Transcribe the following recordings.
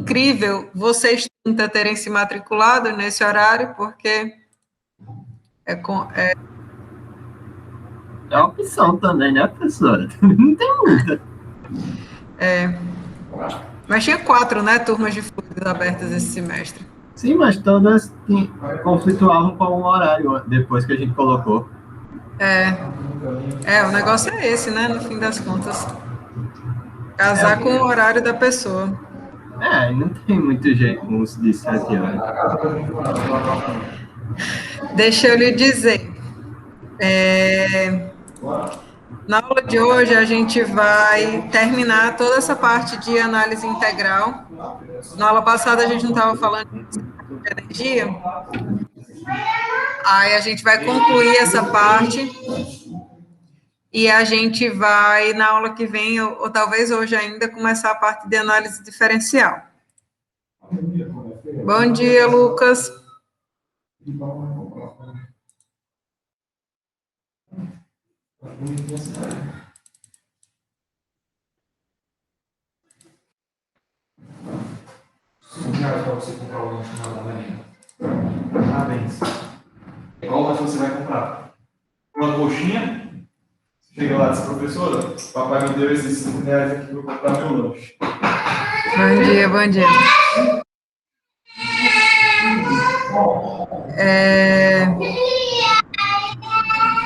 incrível vocês 30 terem se matriculado nesse horário, porque é uma opção também, né, professora? Não tem muita. Mas tinha 4, né, turmas de fluidos abertas esse semestre. Sim, mas todas conflituavam com o horário depois que a gente colocou. O negócio é esse, né, no fim das contas. Casar com o horário da pessoa. Não tem muito jeito com os de 7 anos. Deixa eu lhe dizer. Na aula de hoje, a gente vai terminar toda essa parte de análise integral. Na aula passada, a gente não estava falando de energia. Aí a gente vai concluir essa parte. E a gente vai, na aula que vem, ou talvez hoje ainda, começar a parte de análise diferencial. Bom dia, Lucas. R$ 5 para você comprar o lanche na manhã. Parabéns. Qual lanche você vai comprar? Uma coxinha? Chega lá e diz, professora, papai me deu esses R$ 5 aqui para eu comprar meu lanche. Bom dia, bom dia.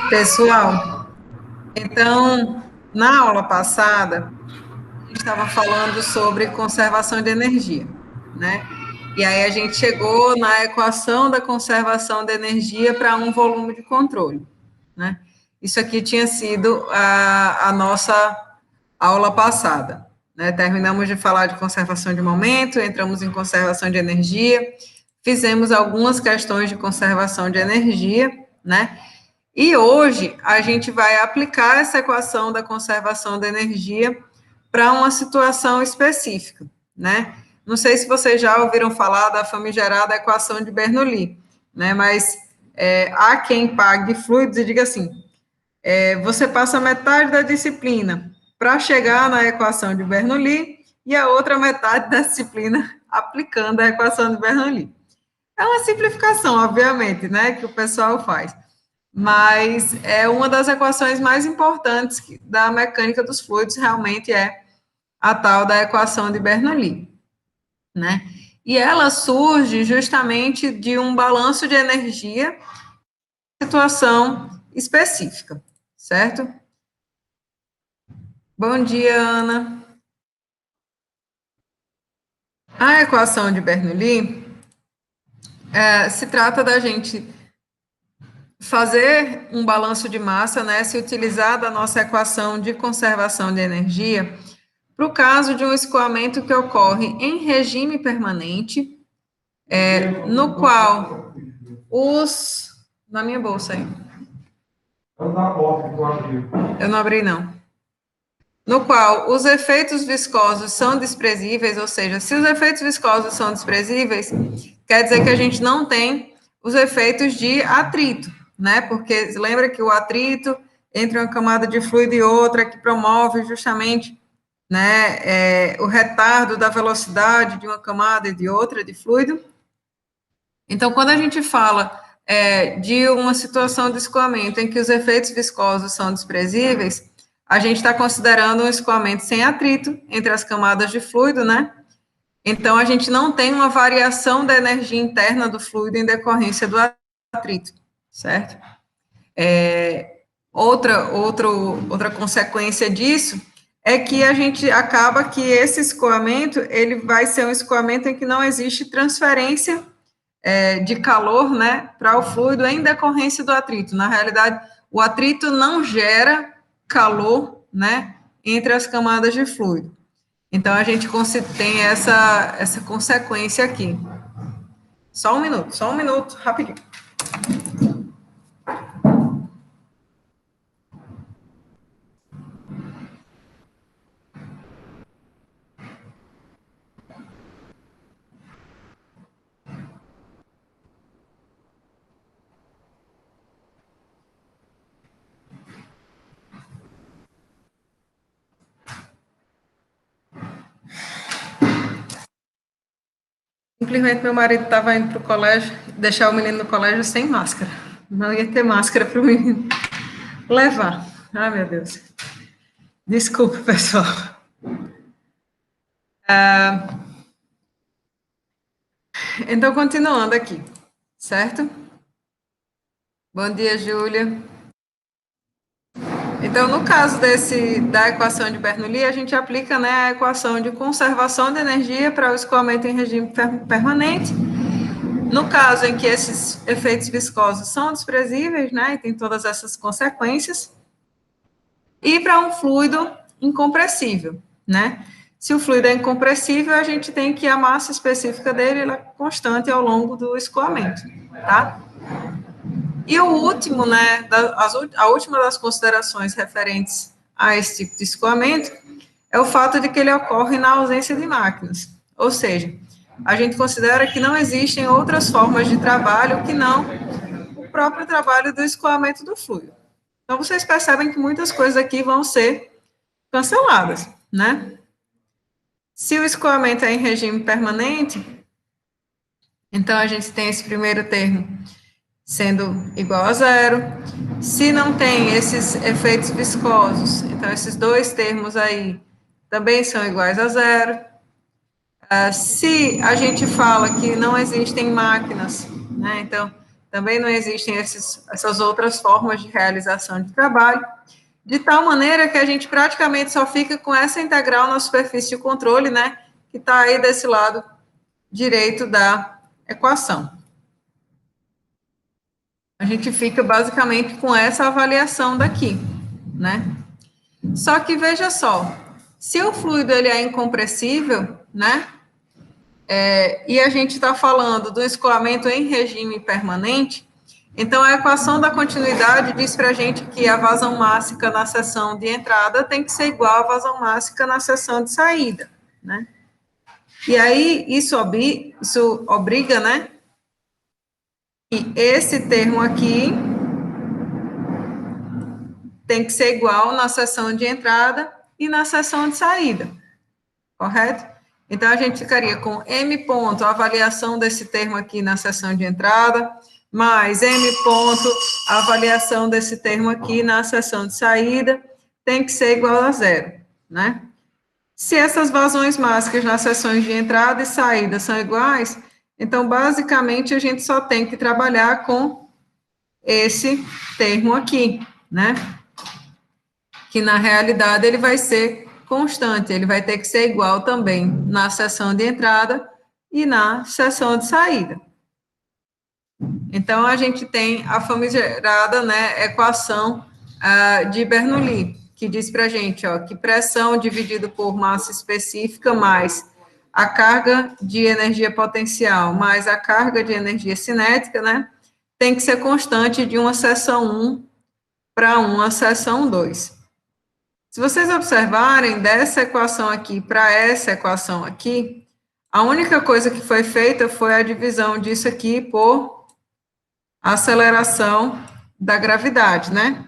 Pessoal, então, na aula passada, a gente estava falando sobre conservação de energia, né? E aí a gente chegou na equação da conservação de energia para um volume de controle, né? Isso aqui tinha sido a nossa aula passada, né? Terminamos de falar de conservação de momento, entramos em conservação de energia, fizemos algumas questões de conservação de energia, né? E hoje a gente vai aplicar essa equação da conservação da energia para uma situação específica, né? Não sei se vocês já ouviram falar da famigerada equação de Bernoulli, né? Mas há quem pague fluidos e diga assim: você passa metade da disciplina para chegar na equação de Bernoulli e a outra metade da disciplina aplicando a equação de Bernoulli. É uma simplificação, obviamente, né, que o pessoal faz, mas é uma das equações mais importantes da mecânica dos fluidos, realmente é a tal da equação de Bernoulli, né? E ela surge justamente de um balanço de energia, situação específica, certo? Bom dia, Ana. A equação de Bernoulli se trata da gente fazer um balanço de massa, né? Se utilizar da nossa equação de conservação de energia para o caso de um escoamento que ocorre em regime permanente, no qual os... Na minha bolsa aí. Eu não abri, não. No qual os efeitos viscosos são desprezíveis, ou seja, se os efeitos viscosos são desprezíveis, quer dizer que a gente não tem os efeitos de atrito, né? Porque lembra que o atrito entre uma camada de fluido e outra que promove justamente, né, o retardo da velocidade de uma camada e de outra de fluido. Então, quando a gente fala de uma situação de escoamento em que os efeitos viscosos são desprezíveis, a gente está considerando um escoamento sem atrito entre as camadas de fluido, né? Então, a gente não tem uma variação da energia interna do fluido em decorrência do atrito, certo? Outra consequência disso é que a gente acaba que esse escoamento, ele vai ser um escoamento em que não existe transferência de calor, né, para o fluido em decorrência do atrito. Na realidade, o atrito não gera calor, né, entre as camadas de fluido. Então, a gente tem essa consequência aqui. Só um minuto, rapidinho. Simplesmente meu marido estava indo para o colégio, deixar o menino no colégio sem máscara. Não ia ter máscara para o menino levar. Ai, meu Deus. Desculpa, pessoal. Então, continuando aqui, certo? Bom dia, Júlia. Então, no caso da equação de Bernoulli, a gente aplica, né, a equação de conservação de energia para o escoamento em regime permanente. No caso em que esses efeitos viscosos são desprezíveis, né, e tem todas essas consequências. E para um fluido incompressível, né? Se o fluido é incompressível, a gente tem que a massa específica dele ela é constante ao longo do escoamento, tá? E o último, né, a última das considerações referentes a esse tipo de escoamento é o fato de que ele ocorre na ausência de máquinas. Ou seja, a gente considera que não existem outras formas de trabalho que não o próprio trabalho do escoamento do fluido. Então, vocês percebem que muitas coisas aqui vão ser canceladas, né? Se o escoamento é em regime permanente, então a gente tem esse primeiro termo sendo igual a zero. Se não tem esses efeitos viscosos, então esses dois termos aí também são iguais a zero. Se a gente fala que não existem máquinas, né, então também não existem essas outras formas de realização de trabalho, de tal maneira que a gente praticamente só fica com essa integral na superfície de controle, né, que está aí desse lado direito da equação. A gente fica basicamente com essa avaliação daqui, né? Só que veja só, se o fluido ele é incompressível, né, e a gente está falando do escoamento em regime permanente, então a equação da continuidade diz para a gente que a vazão mássica na seção de entrada tem que ser igual à vazão mássica na seção de saída, né? E aí isso obriga, né, que esse termo aqui tem que ser igual na seção de entrada e na seção de saída, correto? Então, a gente ficaria com M ponto, a avaliação desse termo aqui na seção de entrada, mais M ponto, a avaliação desse termo aqui na seção de saída, tem que ser igual a zero, né? Se essas vazões mássicas nas seções de entrada e saída são iguais, então, basicamente, a gente só tem que trabalhar com esse termo aqui, né? Que, na realidade, ele vai ser constante, ele vai ter que ser igual também na seção de entrada e na seção de saída. Então, a gente tem a famigerada, né, equação de Bernoulli, que diz para a gente, ó, que pressão dividido por massa específica mais a carga de energia potencial mais a carga de energia cinética, né, tem que ser constante de uma seção 1 para uma seção 2. Se vocês observarem, dessa equação aqui para essa equação aqui, a única coisa que foi feita foi a divisão disso aqui por aceleração da gravidade, né?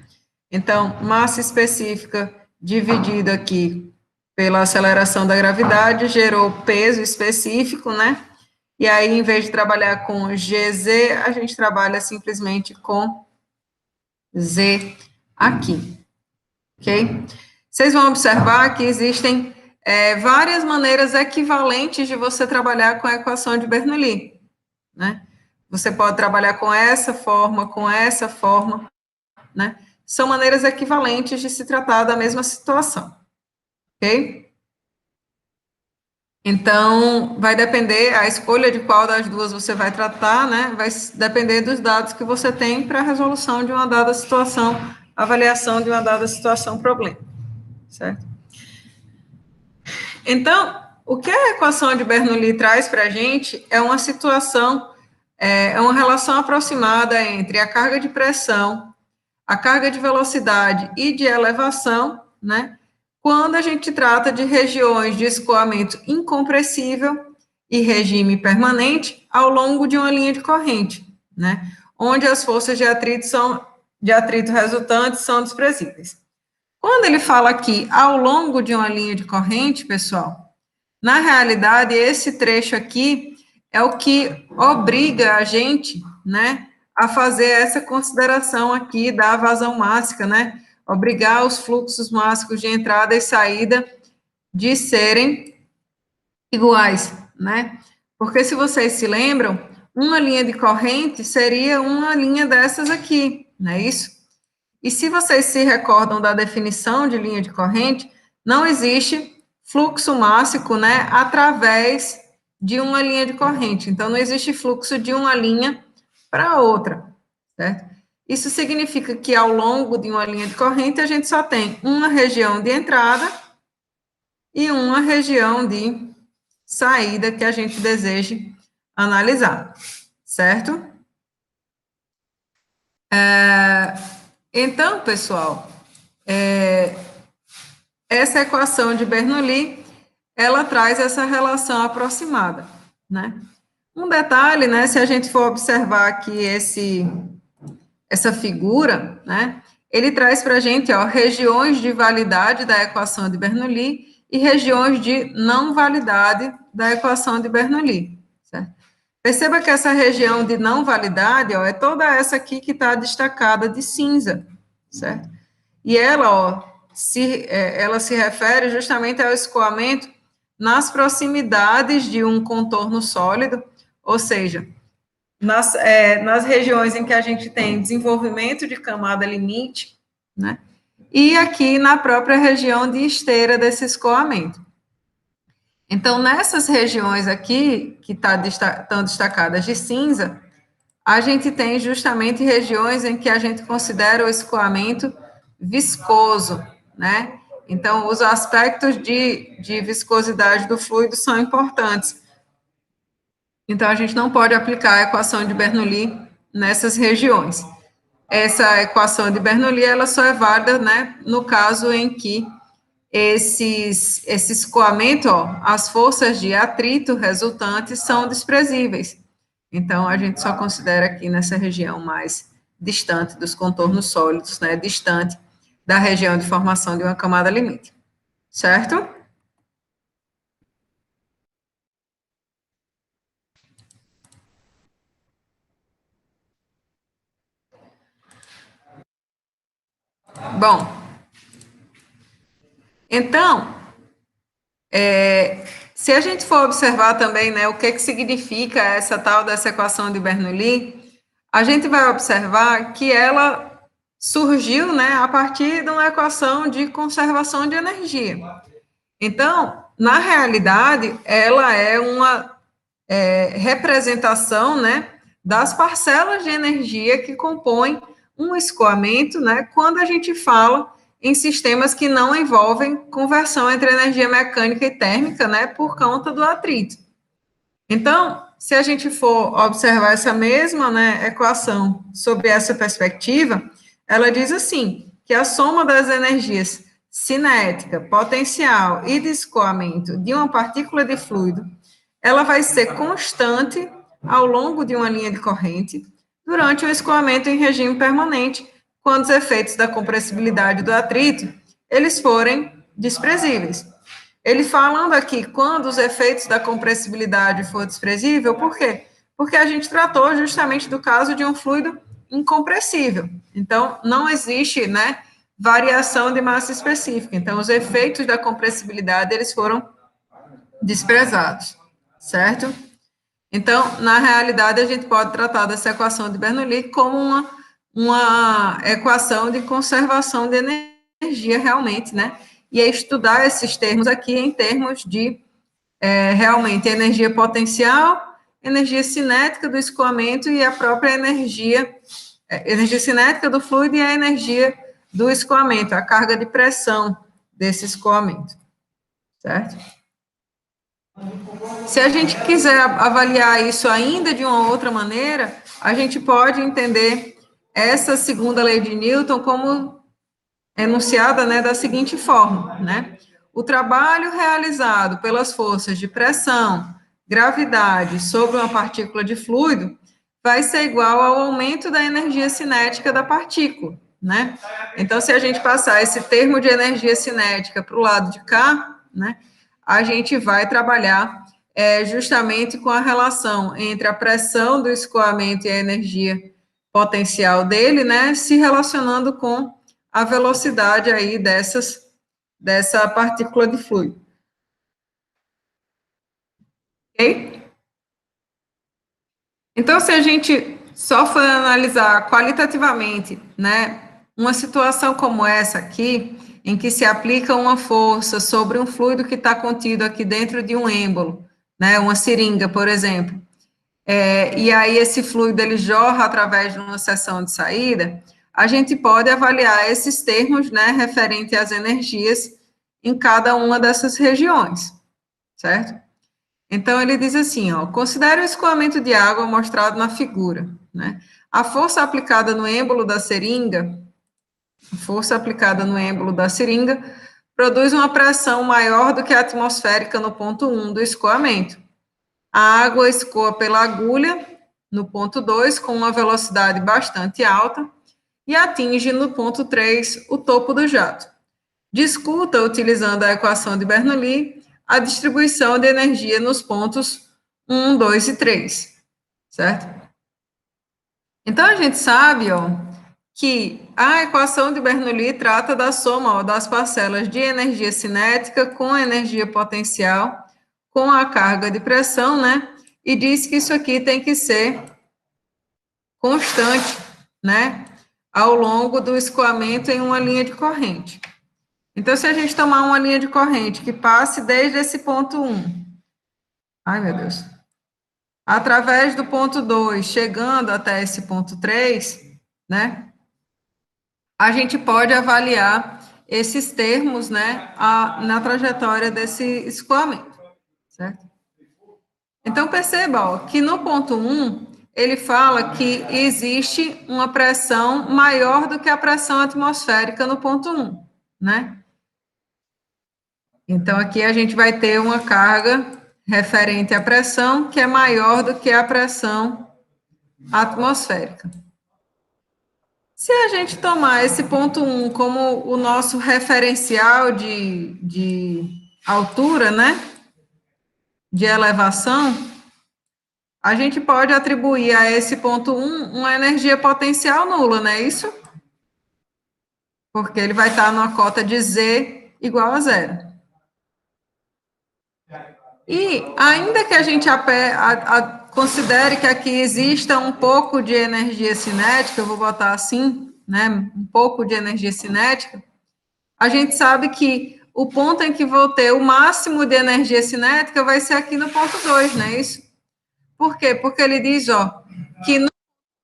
Então, massa específica dividida aqui pela aceleração da gravidade gerou peso específico, né? E aí, em vez de trabalhar com GZ, a gente trabalha simplesmente com Z aqui, ok? Vocês vão observar que existem várias maneiras equivalentes de você trabalhar com a equação de Bernoulli, né? Você pode trabalhar com essa forma, né? São maneiras equivalentes de se tratar da mesma situação, ok? Então, vai depender, a escolha de qual das duas você vai tratar, né? Vai depender dos dados que você tem para a resolução de uma dada situação, avaliação de uma dada situação, problema. Certo? Então, o que a equação de Bernoulli traz para a gente é uma situação, é uma relação aproximada entre a carga de pressão, a carga de velocidade e de elevação, né? Quando a gente trata de regiões de escoamento incompressível e regime permanente ao longo de uma linha de corrente, né? Onde as forças de atrito resultantes são desprezíveis. Quando ele fala aqui ao longo de uma linha de corrente, pessoal, na realidade, esse trecho aqui é o que obriga a gente, né, a fazer essa consideração aqui da vazão mássica, né, obrigar os fluxos mássicos de entrada e saída de serem iguais, né? Porque se vocês se lembram, uma linha de corrente seria uma linha dessas aqui, não é isso? E se vocês se recordam da definição de linha de corrente, não existe fluxo mássico, né, através de uma linha de corrente. Então, não existe fluxo de uma linha para outra, certo? Isso significa que ao longo de uma linha de corrente, a gente só tem uma região de entrada e uma região de saída que a gente deseje analisar, certo? Então, pessoal, essa equação de Bernoulli, ela traz essa relação aproximada, né? Um detalhe, né, se a gente for observar aqui essa figura, né, ele traz para a gente, ó, regiões de validade da equação de Bernoulli e regiões de não validade da equação de Bernoulli, certo? Perceba que essa região de não validade, ó, é toda essa aqui que está destacada de cinza, certo? E ela, ó, ela se refere justamente ao escoamento nas proximidades de um contorno sólido, ou seja, nas regiões em que a gente tem desenvolvimento de camada limite, né? E aqui na própria região de esteira desse escoamento. Então, nessas regiões aqui, que estão destacadas de cinza, a gente tem justamente regiões em que a gente considera o escoamento viscoso, né? Então, os aspectos de viscosidade do fluido são importantes. Então, a gente não pode aplicar a equação de Bernoulli nessas regiões. Essa equação de Bernoulli, ela só é válida, né, no caso em que esse escoamento, ó, as forças de atrito resultantes são desprezíveis. Então, a gente só considera aqui nessa região mais distante dos contornos sólidos, né, distante da região de formação de uma camada limite. Certo? Bom, então, se a gente for observar também, né, o que significa essa tal dessa equação de Bernoulli, a gente vai observar que ela surgiu, né, a partir de uma equação de conservação de energia. Então, na realidade, ela é uma representação, né, das parcelas de energia que compõem um escoamento, né, quando a gente fala em sistemas que não envolvem conversão entre energia mecânica e térmica, né, por conta do atrito. Então, se a gente for observar essa mesma, né, equação sob essa perspectiva, ela diz assim, que a soma das energias cinética, potencial e de escoamento de uma partícula de fluido, ela vai ser constante ao longo de uma linha de corrente, durante o escoamento em regime permanente, quando os efeitos da compressibilidade do atrito, eles forem desprezíveis. Ele falando aqui, quando os efeitos da compressibilidade for desprezível, por quê? Porque a gente tratou justamente do caso de um fluido incompressível. Então, não existe, né, variação de massa específica. Então, os efeitos da compressibilidade, eles foram desprezados, certo? Então, na realidade, a gente pode tratar dessa equação de Bernoulli como uma equação de conservação de energia, realmente, né? E é estudar esses termos aqui em termos de, realmente, energia potencial, energia cinética do escoamento e a própria energia cinética do fluido e a energia do escoamento, a carga de pressão desse escoamento, certo? Se a gente quiser avaliar isso ainda de uma outra maneira, a gente pode entender essa segunda lei de Newton como enunciada, né, da seguinte forma, né? O trabalho realizado pelas forças de pressão, gravidade sobre uma partícula de fluido vai ser igual ao aumento da energia cinética da partícula, né? Então, se a gente passar esse termo de energia cinética para o lado de cá, né, a gente vai trabalhar justamente com a relação entre a pressão do escoamento e a energia potencial dele, né, se relacionando com a velocidade aí dessa partícula de fluido. Ok? Então, se a gente só for analisar qualitativamente, né, uma situação como essa aqui, em que se aplica uma força sobre um fluido que está contido aqui dentro de um êmbolo, né, uma seringa, por exemplo, e aí esse fluido ele jorra através de uma seção de saída, a gente pode avaliar esses termos, né, referente às energias em cada uma dessas regiões, certo? Então, ele diz assim, ó, considere o escoamento de água mostrado na figura, né? A força aplicada no êmbolo da seringa, produz uma pressão maior do que a atmosférica no ponto 1 do escoamento. A água escoa pela agulha, no ponto 2, com uma velocidade bastante alta, e atinge no ponto 3 o topo do jato. Discuta, utilizando a equação de Bernoulli, a distribuição de energia nos pontos 1, 2 e 3, certo? Então, a gente sabe, ó, que a equação de Bernoulli trata da soma, ó, das parcelas de energia cinética com energia potencial, com a carga de pressão, né? E diz que isso aqui tem que ser constante, né? Ao longo do escoamento em uma linha de corrente. Então, se a gente tomar uma linha de corrente que passe desde esse ponto 1, ai, meu Deus, através do ponto 2, chegando até esse ponto 3, né, a gente pode avaliar esses termos, né, na trajetória desse escoamento, certo? Então, perceba, ó, que no ponto 1, ele fala que existe uma pressão maior do que a pressão atmosférica no ponto 1, né? Então, aqui a gente vai ter uma carga referente à pressão que é maior do que a pressão atmosférica. Se a gente tomar esse ponto 1 como o nosso referencial de altura, né, de elevação, a gente pode atribuir a esse ponto 1 uma energia potencial nula, não é isso? Porque ele vai estar numa cota de Z igual a 0. E ainda que a gente considere que aqui exista um pouco de energia cinética, eu vou botar assim, né, um pouco de energia cinética, a gente sabe que o ponto em que vou ter o máximo de energia cinética vai ser aqui no ponto 2, não é isso? Por quê? Porque ele diz, ó, que no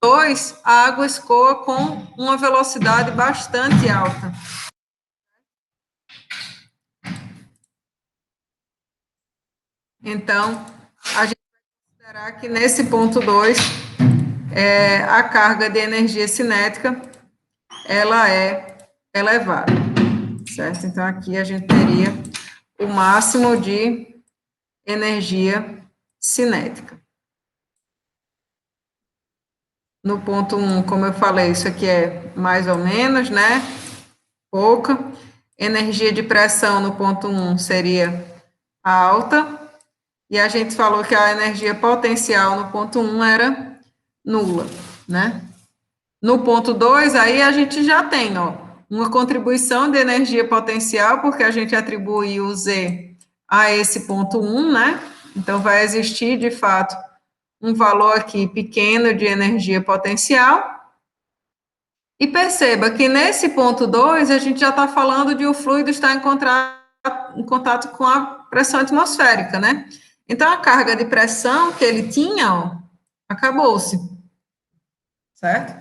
2 a água escoa com uma velocidade bastante alta. Então, a gente vai considerar que nesse ponto 2, a carga de energia cinética, ela é elevada, certo? Então, aqui a gente teria o máximo de energia cinética. No ponto 1, como eu falei, isso aqui é mais ou menos, né? Pouca. Energia de pressão no ponto 1 seria alta. E a gente falou que a energia potencial no ponto 1 era nula, né? No ponto 2, aí a gente já tem, ó, uma contribuição de energia potencial, porque a gente atribui o Z a esse ponto 1, né? Então, vai existir, de fato, um valor aqui pequeno de energia potencial. E perceba que nesse ponto 2, a gente já está falando de o fluido estar em contato com a pressão atmosférica, né? Então, a carga de pressão que ele tinha, ó, acabou-se, certo?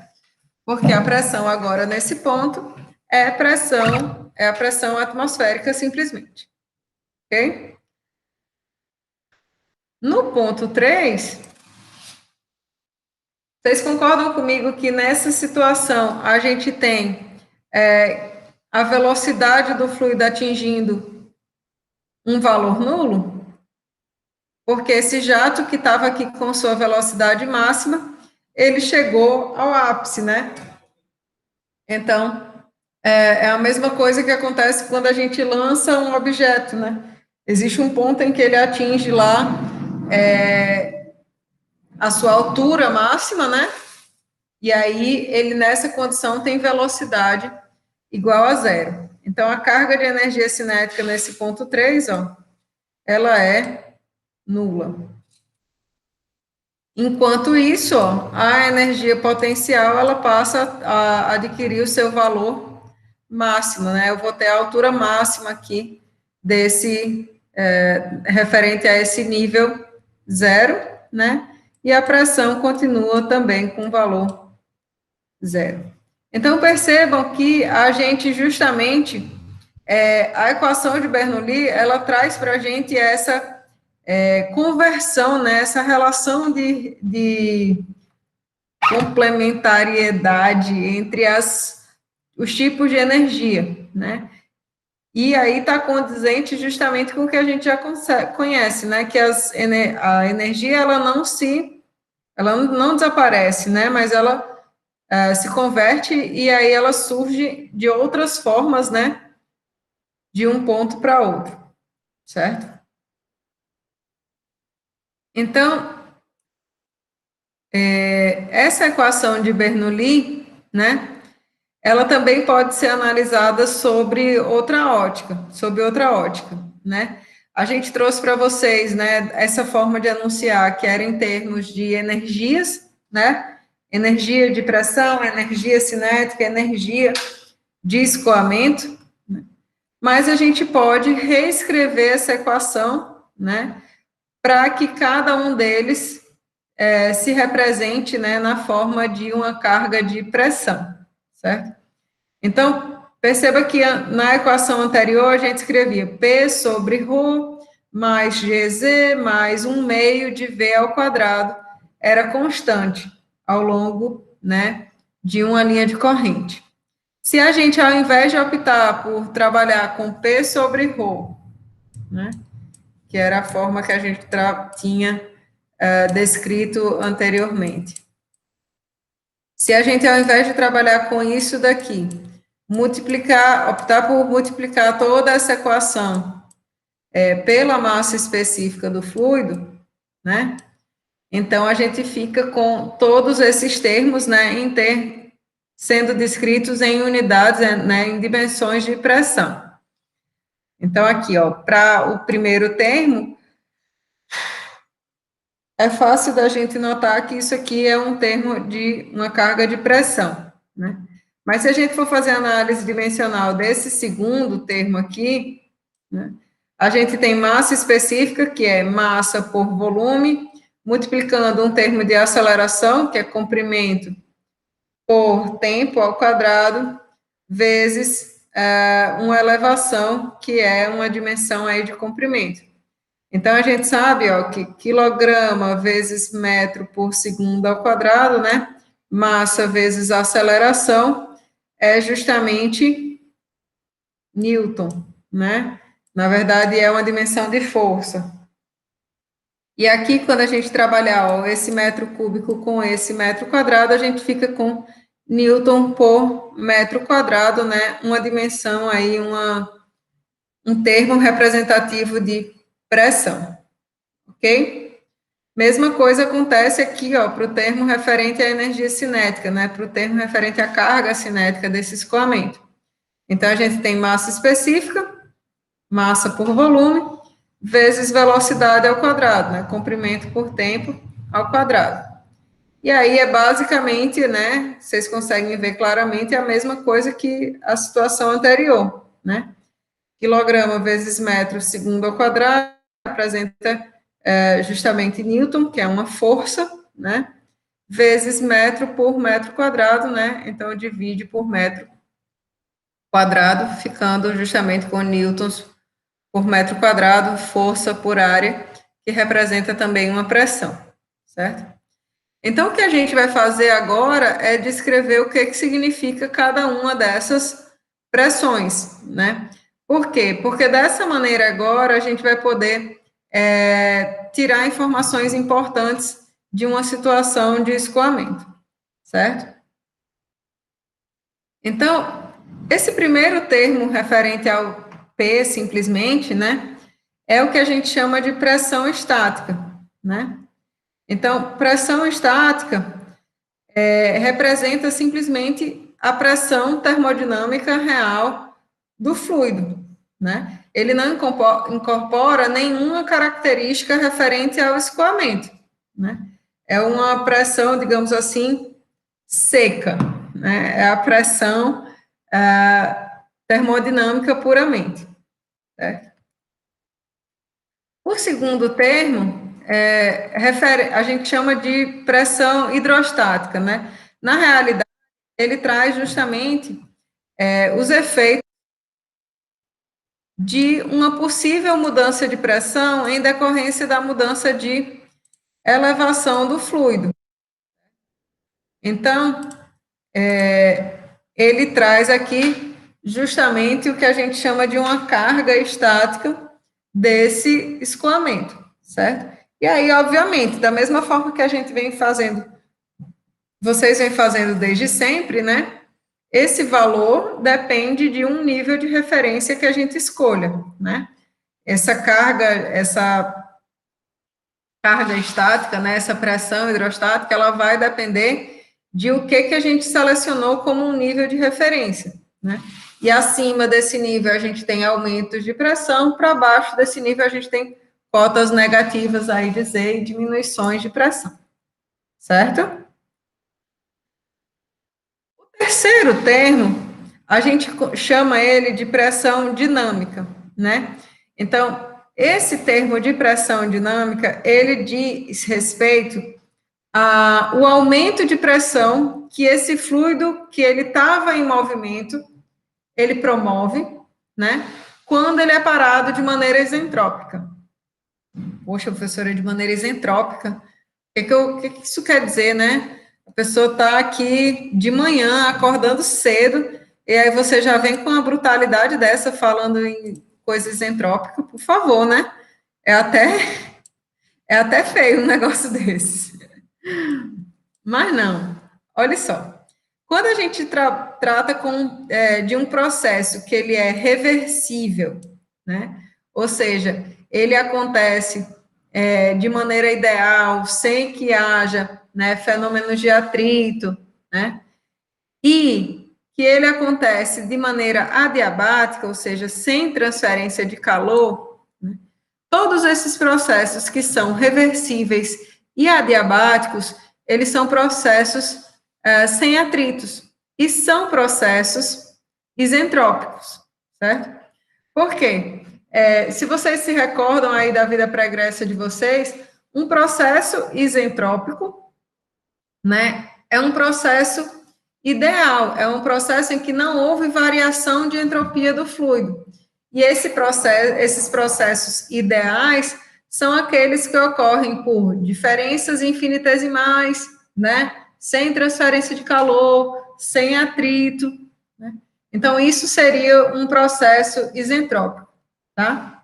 Porque a pressão agora, nesse ponto, é a pressão atmosférica, simplesmente. Ok? No ponto 3, vocês concordam comigo que nessa situação a gente tem a velocidade do fluido atingindo um valor nulo? Porque esse jato que estava aqui com sua velocidade máxima, ele chegou ao ápice, né? Então, é a mesma coisa que acontece quando a gente lança um objeto, né? Existe um ponto em que ele atinge lá a sua altura máxima, né? E aí, ele nessa condição tem velocidade igual a zero. Então, a carga de energia cinética nesse ponto 3, ó, ela é nula. Enquanto isso, ó, a energia potencial, ela passa a adquirir o seu valor máximo, né? Eu vou ter a altura máxima aqui referente a esse nível zero, né? E a pressão continua também com valor zero. Então, percebam que a gente justamente, a equação de Bernoulli, ela traz para a gente essa conversão, né, essa relação de complementariedade entre os tipos de energia, né? E aí está condizente justamente com o que a gente já conhece, né? Que a energia, ela não desaparece, né? Mas ela se converte e aí ela surge de outras formas, né? De um ponto para outro, certo? Então, essa equação de Bernoulli, né? Ela também pode ser analisada sobre outra ótica, né? A gente trouxe para vocês, né, essa forma de anunciar que era em termos de energias, né? Energia de pressão, energia cinética, energia de escoamento, né? Mas a gente pode reescrever essa equação, né, para que cada um deles se represente, né, na forma de uma carga de pressão, certo? Então, perceba que na equação anterior a gente escrevia P sobre ρ mais GZ mais 1/2 de V ao quadrado, era constante ao longo, né, de uma linha de corrente. Se a gente, ao invés de optar por trabalhar com P sobre ρ, né, que era a forma que a gente tinha descrito anteriormente. Se a gente, ao invés de trabalhar com isso daqui, optar por multiplicar toda essa equação pela massa específica do fluido, né? Então, a gente fica com todos esses termos, né, sendo descritos em unidades, né, em dimensões de pressão. Então, aqui, ó, para o primeiro termo, é fácil da gente notar que isso aqui é um termo de uma carga de pressão, né? Mas se a gente for fazer análise dimensional desse segundo termo aqui, né, a gente tem massa específica, que é massa por volume, multiplicando um termo de aceleração, que é comprimento, por tempo ao quadrado, vezes uma elevação, que é uma dimensão aí de comprimento. Então, a gente sabe, ó, que quilograma vezes metro por segundo ao quadrado, né? Massa vezes aceleração é justamente Newton, né? Na verdade, é uma dimensão de força. E aqui, quando a gente trabalhar, ó, esse metro cúbico com esse metro quadrado, a gente fica com Newton por metro quadrado, né? Uma dimensão aí, um termo representativo de pressão, ok? Mesma coisa acontece aqui, ó, para o termo referente à energia cinética, né? Para o termo referente à carga cinética desse escoamento. Então, a gente tem massa específica, massa por volume, vezes velocidade ao quadrado, né? Comprimento por tempo ao quadrado. E aí é basicamente, né? Vocês conseguem ver claramente a mesma coisa que a situação anterior, né? Quilograma vezes metro segundo ao quadrado representa justamente Newton, que é uma força, né? Vezes metro por metro quadrado, né? Então, divide por metro quadrado, ficando justamente com newtons por metro quadrado, força por área, que representa também uma pressão, certo? Então, o que a gente vai fazer agora é descrever o que significa cada uma dessas pressões, né? Por quê? Porque dessa maneira agora a gente vai poder tirar informações importantes de uma situação de escoamento, certo? Então, esse primeiro termo referente ao P, simplesmente, né, é o que a gente chama de pressão estática, né? Então, pressão estática representa simplesmente a pressão termodinâmica real do fluido, né? Ele não incorpora nenhuma característica referente ao escoamento, né? É uma pressão, digamos assim, seca, né? É a pressão termodinâmica puramente, certo? O segundo termo a gente chama de pressão hidrostática, né? Na realidade, ele traz justamente os efeitos de uma possível mudança de pressão em decorrência da mudança de elevação do fluido. Então, ele traz aqui justamente o que a gente chama de uma carga estática desse escoamento, certo? E aí, obviamente, da mesma forma que a gente vem fazendo, vocês vêm fazendo desde sempre, né? Esse valor depende de um nível de referência que a gente escolha, né? Essa carga estática, né, essa pressão hidrostática, ela vai depender de o que a gente selecionou como um nível de referência, né? E acima desse nível a gente tem aumentos de pressão, para baixo desse nível a gente tem cotas negativas, aí dizer, e diminuições de pressão, certo? O terceiro termo, a gente chama ele de pressão dinâmica, né? Então, esse termo de pressão dinâmica, ele diz respeito ao aumento de pressão que esse fluido que ele estava em movimento, ele promove, né? Quando ele é parado de maneira isentrópica. Poxa, professora, de maneira isentrópica, o que isso quer dizer, né? A pessoa está aqui de manhã, acordando cedo, e aí você já vem com uma brutalidade dessa, falando em coisa isentrópica, por favor, né? É até feio um negócio desse. Mas não, olha só. Quando a gente trata de um processo que ele é reversível, né? Ou seja, ele acontece de maneira ideal, sem que haja, né, fenômenos de atrito, né? E que ele acontece de maneira adiabática, ou seja, sem transferência de calor, né? Todos esses processos que são reversíveis e adiabáticos, eles são processos sem atritos e são processos isentrópicos, certo? Por quê? Se vocês se recordam aí da vida pregressa de vocês, um processo isentrópico, né, é um processo ideal, é um processo em que não houve variação de entropia do fluido. E esses processos ideais são aqueles que ocorrem por diferenças infinitesimais, né, sem transferência de calor, sem atrito, né? Então, isso seria um processo isentrópico, tá?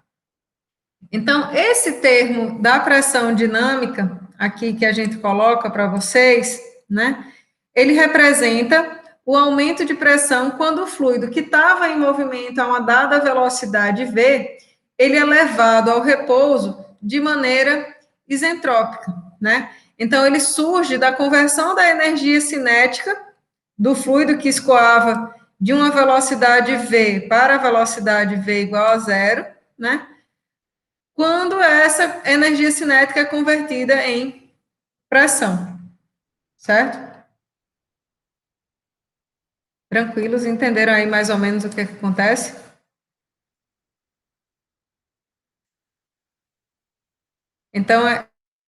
Então, esse termo da pressão dinâmica, aqui que a gente coloca para vocês, né, ele representa o aumento de pressão quando o fluido que estava em movimento a uma dada velocidade v, ele é levado ao repouso de maneira isentrópica, né? Então, ele surge da conversão da energia cinética do fluido que escoava de uma velocidade v para a velocidade v igual a zero, né? Quando essa energia cinética é convertida em pressão, certo? Tranquilos, entenderam aí mais ou menos o que acontece? Então,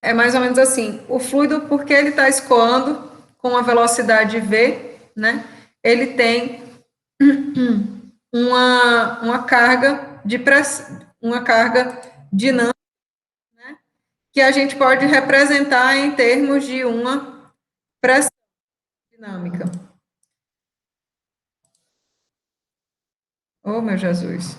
é mais ou menos assim, o fluido, porque ele está escoando com a velocidade v, né, ele tem uma carga de pressão, uma carga dinâmica, né, que a gente pode representar em termos de uma pressão dinâmica. Oh, meu Jesus.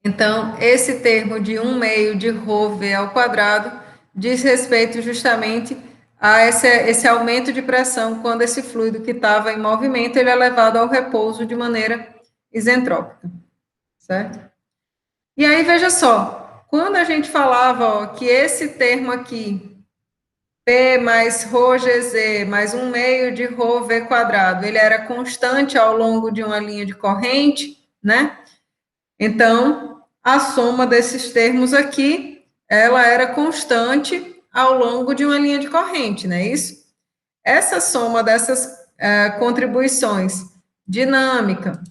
Então, esse termo de 1 meio de ρV ao quadrado diz respeito justamente a esse aumento de pressão quando esse fluido que estava em movimento, ele é levado ao repouso de maneira isentrópica, certo? E aí, veja só, quando a gente falava ó, que esse termo aqui, P mais ρGz mais 1/2 de ρV quadrado, ele era constante ao longo de uma linha de corrente, né? Então, a soma desses termos aqui, ela era constante ao longo de uma linha de corrente, não é isso? Essa soma dessas contribuições dinâmica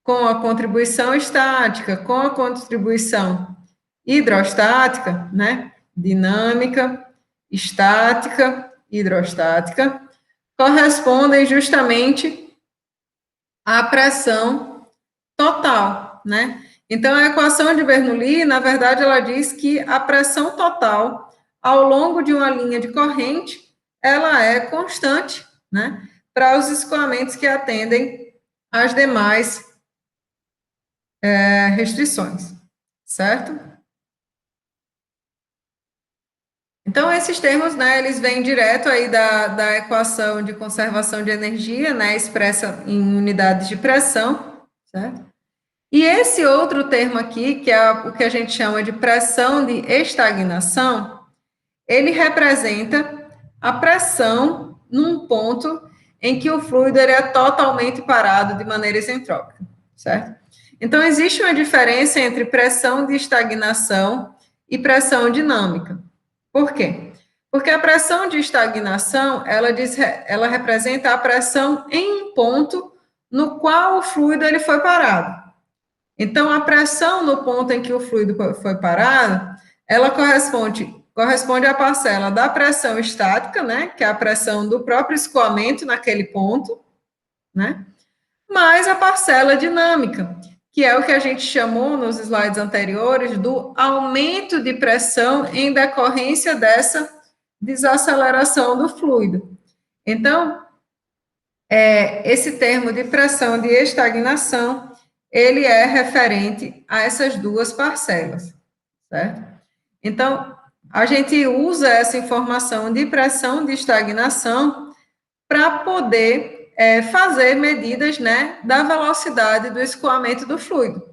com a contribuição estática, com a contribuição hidrostática, né? Dinâmica, estática, hidrostática, correspondem justamente à pressão total, né? Então, a equação de Bernoulli, na verdade, ela diz que a pressão total ao longo de uma linha de corrente, ela é constante, né? Para os escoamentos que atendem às demais restrições, certo? Então, esses termos, né, eles vêm direto aí da equação de conservação de energia, né, expressa em unidades de pressão, certo? E esse outro termo aqui, que é o que a gente chama de pressão de estagnação, ele representa a pressão num ponto em que o fluido ele é totalmente parado de maneira isentrópica, certo? Então, existe uma diferença entre pressão de estagnação e pressão dinâmica. Por quê? Porque a pressão de estagnação, ela representa a pressão em um ponto no qual o fluido ele foi parado. Então, a pressão no ponto em que o fluido foi parado, ela corresponde à parcela da pressão estática, né, que é a pressão do próprio escoamento naquele ponto, né, mais a parcela dinâmica, que é o que a gente chamou nos slides anteriores do aumento de pressão em decorrência dessa desaceleração do fluido. Então, esse termo de pressão de estagnação, ele é referente a essas duas parcelas, certo? Então, a gente usa essa informação de pressão de estagnação para poder fazer medidas, né, da velocidade do escoamento do fluido,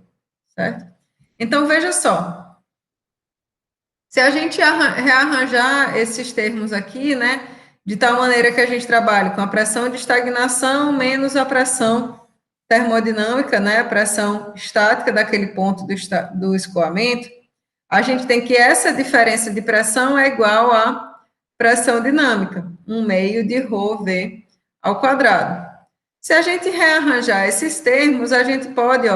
certo? Então, veja só, se a gente rearranjar esses termos aqui, né, de tal maneira que a gente trabalhe com a pressão de estagnação menos a pressão termodinâmica, né, a pressão estática daquele ponto do escoamento, a gente tem que essa diferença de pressão é igual à pressão dinâmica, 1/2 de ρV ao quadrado. Se a gente rearranjar esses termos, a gente pode,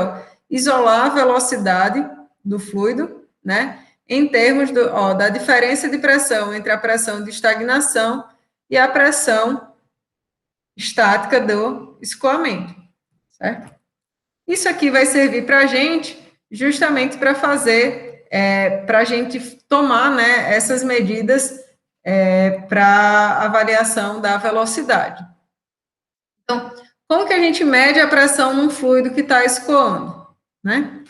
isolar a velocidade do fluido, né, em termos da diferença de pressão entre a pressão de estagnação e a pressão estática do escoamento, certo? Isso aqui vai servir para a gente, justamente para fazer, para a gente tomar, né, essas medidas para avaliação da velocidade. Então, como que a gente mede a pressão num fluido que está escoando, né?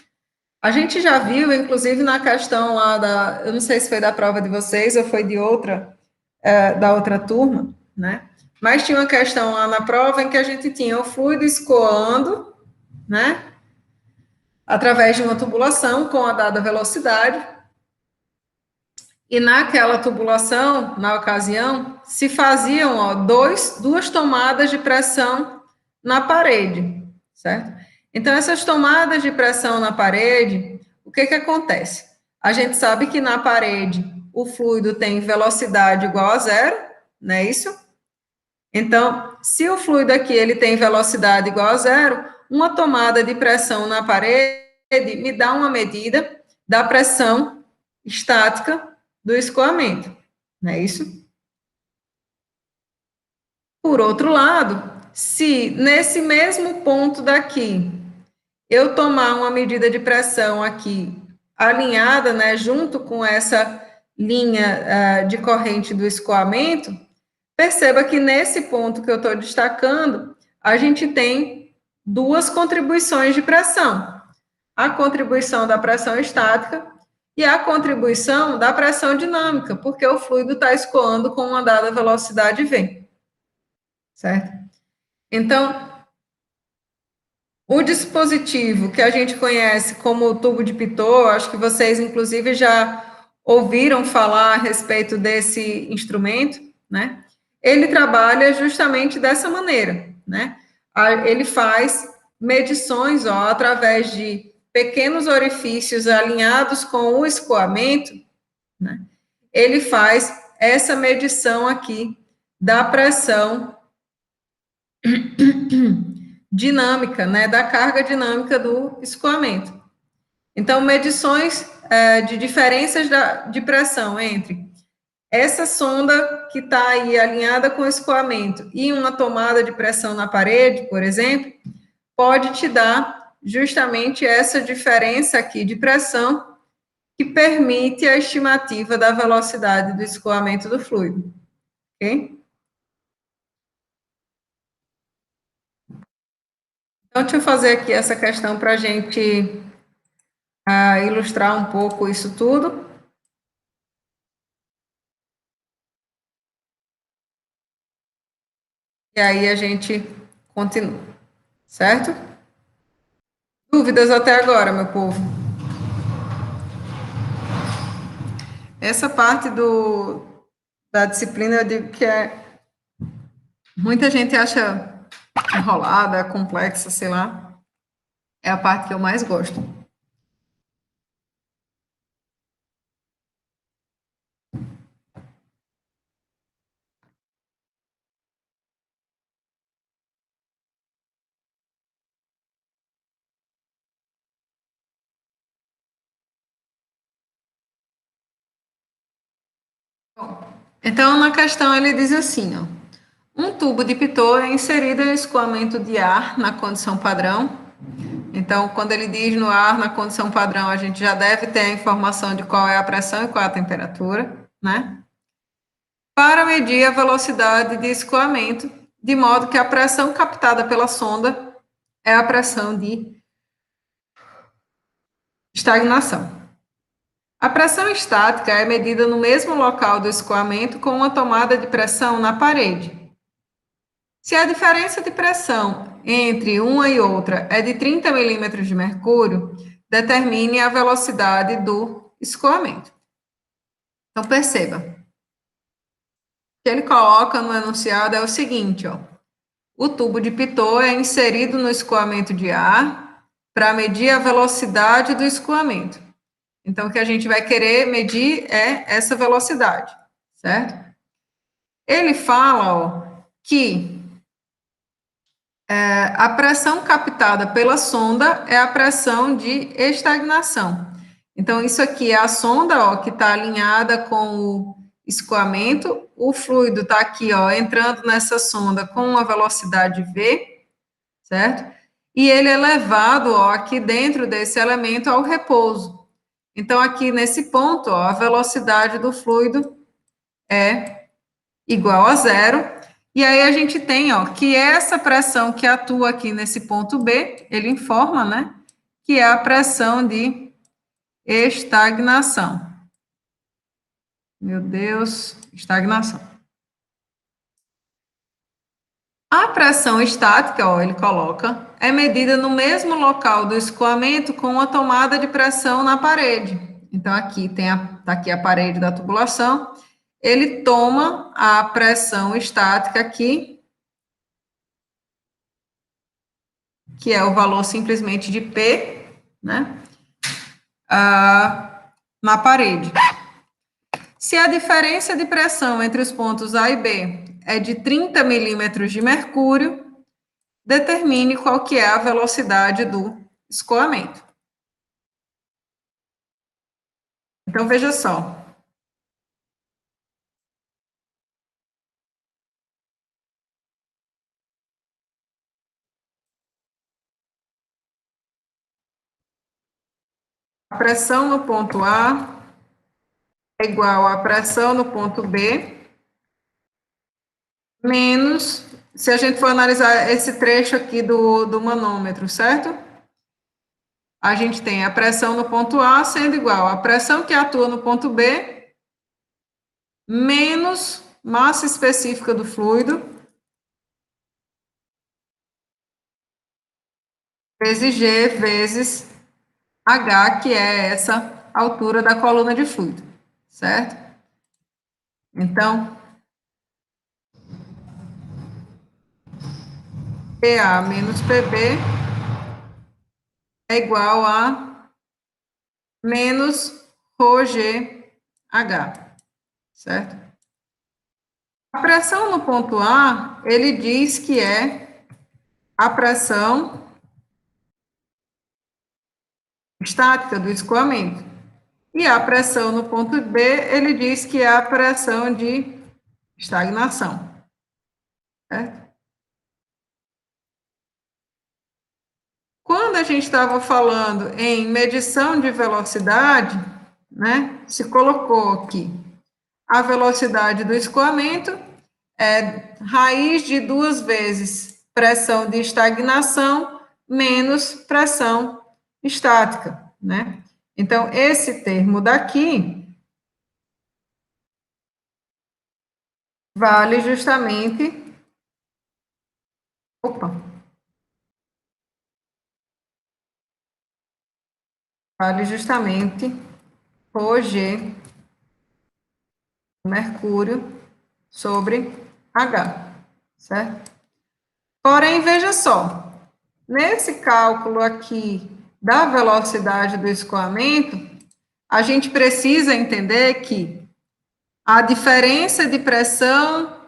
A gente já viu, inclusive, na questão lá eu não sei se foi da prova de vocês ou foi de da outra turma, né? Mas tinha uma questão lá na prova em que a gente tinha o fluido escoando, né? Através de uma tubulação com a dada velocidade. E naquela tubulação, na ocasião, se faziam duas tomadas de pressão na parede, certo? Então, essas tomadas de pressão na parede, o que acontece? A gente sabe que na parede o fluido tem velocidade igual a 0, não é isso? Então, se o fluido aqui ele tem velocidade igual a 0, uma tomada de pressão na parede me dá uma medida da pressão estática do escoamento, não é isso? Por outro lado, se nesse mesmo ponto daqui eu tomar uma medida de pressão aqui alinhada, né, junto com essa linha de corrente do escoamento, perceba que nesse ponto que eu estou destacando, a gente tem duas contribuições de pressão. A contribuição da pressão estática e a contribuição da pressão dinâmica, porque o fluido está escoando com uma dada velocidade V, certo? Então, o dispositivo que a gente conhece como o tubo de Pitot, acho que vocês, inclusive, já ouviram falar a respeito desse instrumento, né? Ele trabalha justamente dessa maneira, né? Ele faz medições, ó, através de pequenos orifícios alinhados com o escoamento, né? Ele faz essa medição aqui da pressão dinâmica, né, da carga dinâmica do escoamento. Então, medições de diferenças de pressão entre essa sonda que está aí alinhada com o escoamento e uma tomada de pressão na parede, por exemplo, pode te dar justamente essa diferença aqui de pressão que permite a estimativa da velocidade do escoamento do fluido, ok? Então, deixa eu fazer aqui essa questão para a gente ilustrar um pouco isso tudo. E aí a gente continua, certo? Dúvidas até agora, meu povo? Essa parte da disciplina, eu digo que muita gente acha enrolada, complexa, sei lá. É a parte que eu mais gosto. Bom, então, na questão, ele diz assim, ó. Um tubo de Pitot é inserido em escoamento de ar na condição padrão. Então, quando ele diz no ar, na condição padrão, a gente já deve ter a informação de qual é a pressão e qual é a temperatura, né? Para medir a velocidade de escoamento, de modo que a pressão captada pela sonda é a pressão de estagnação. A pressão estática é medida no mesmo local do escoamento com uma tomada de pressão na parede. Se a diferença de pressão entre uma e outra é de 30 milímetros de mercúrio, determine a velocidade do escoamento. Então, perceba. O que ele coloca no enunciado é o seguinte, ó. O tubo de Pitot é inserido no escoamento de ar para medir a velocidade do escoamento. Então, o que a gente vai querer medir é essa velocidade, certo? Ele fala, ó, que a pressão captada pela sonda é a pressão de estagnação. Então, isso aqui é a sonda, ó, que está alinhada com o escoamento. O fluido está aqui, ó, entrando nessa sonda com uma velocidade V, certo? E ele é levado, ó, aqui dentro desse elemento ao repouso. Então, aqui nesse ponto, ó, a velocidade do fluido é igual a zero. E aí a gente tem, ó, que essa pressão que atua aqui nesse ponto B, ele informa, né, que é a pressão de estagnação. Meu Deus, estagnação. A pressão estática, ó, ele coloca, é medida no mesmo local do escoamento com a tomada de pressão na parede. Então, aqui tá aqui a parede da tubulação. Ele toma a pressão estática aqui, que é o valor simplesmente de P, né, na parede. Se a diferença de pressão entre os pontos A e B é de 30 milímetros de mercúrio, determine qual que é a velocidade do escoamento. Então, veja só. A pressão no ponto A é igual à pressão no ponto B, menos, se a gente for analisar esse trecho aqui do manômetro, certo? a gente tem a pressão no ponto A sendo igual à pressão que atua no ponto B, menos massa específica do fluido, vezes G, vezes H, que é essa altura da coluna de fluido, certo? Então, PA menos PB é igual a menos ρGH, certo? A pressão no ponto A, ele diz que é a pressão estática do escoamento. E a pressão no ponto B, ele diz que é a pressão de estagnação, certo? Quando a gente estava falando em medição de velocidade, né, se colocou aqui a velocidade do escoamento é raiz de 2 vezes pressão de estagnação menos pressão estática, né? Então, esse termo daqui vale justamente... Vale justamente ρg, mercúrio, sobre H, certo? Porém, veja só, nesse cálculo aqui da velocidade do escoamento, a gente precisa entender que a diferença de pressão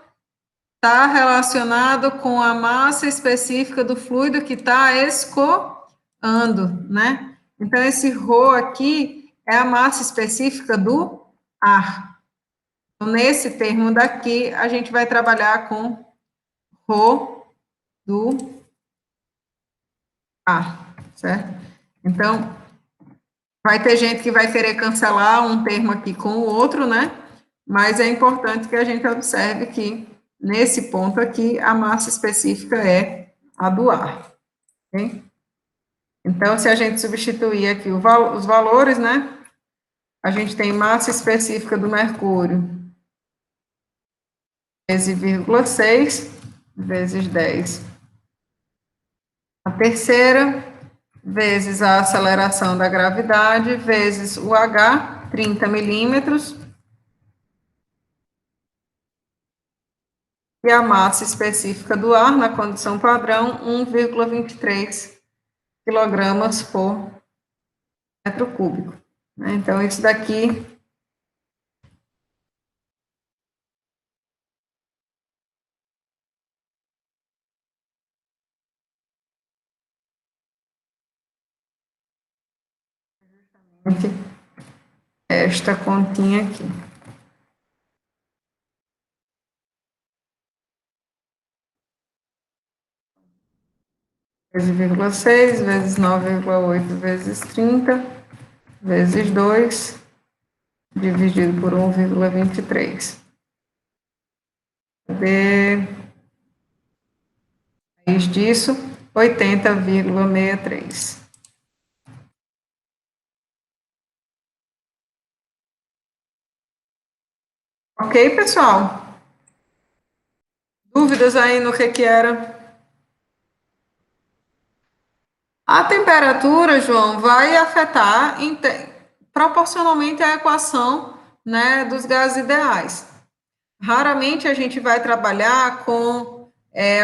está relacionada com a massa específica do fluido que está escoando, né? Então, esse ρ aqui é a massa específica do ar. Então, nesse termo daqui, a gente vai trabalhar com ρ do ar, certo? Então, vai ter gente que vai querer cancelar um termo aqui com o outro, né? Mas é importante que a gente observe que, nesse ponto aqui, a massa específica é a do ar, ok? Então, se a gente substituir aqui os valores, né? A gente tem massa específica do mercúrio, 13,6 vezes 10. A terceira, vezes a aceleração da gravidade, vezes o H, 30 milímetros. E a massa específica do ar, na condição padrão, 1,23 quilogramas por metro cúbico. Então, isso daqui esta continha aqui. (13,6 vezes 9,8 vezes 30 vezes 2 dividido por 1,23. Raiz disso, 80,63. Ok, pessoal? Dúvidas aí no que era? A temperatura, João, vai afetar proporcionalmente a equação, né, dos gases ideais. Raramente a gente vai trabalhar com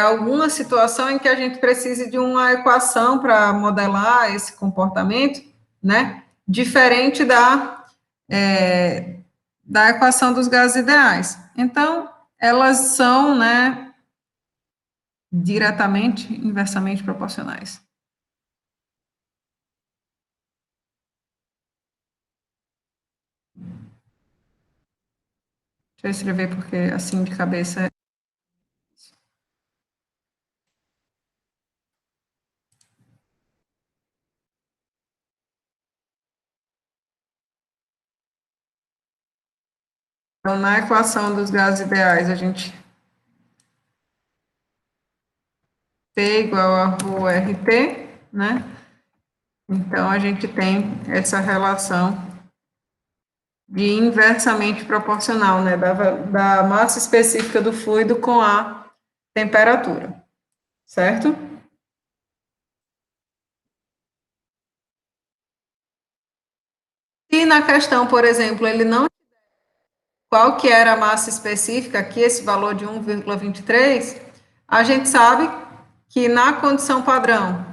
alguma situação em que a gente precise de uma equação para modelar esse comportamento, né, diferente da equação dos gases ideais. Então, elas são, né, diretamente, inversamente proporcionais. Deixa eu escrever, porque assim de cabeça... Então, na equação dos gases ideais, a gente P igual a ρRT, né? Então, a gente tem essa relação de inversamente proporcional, né, da massa específica do fluido com a temperatura, certo? Se na questão, por exemplo, ele não qual que era a massa específica, aqui esse valor de 1,23, a gente sabe que na condição padrão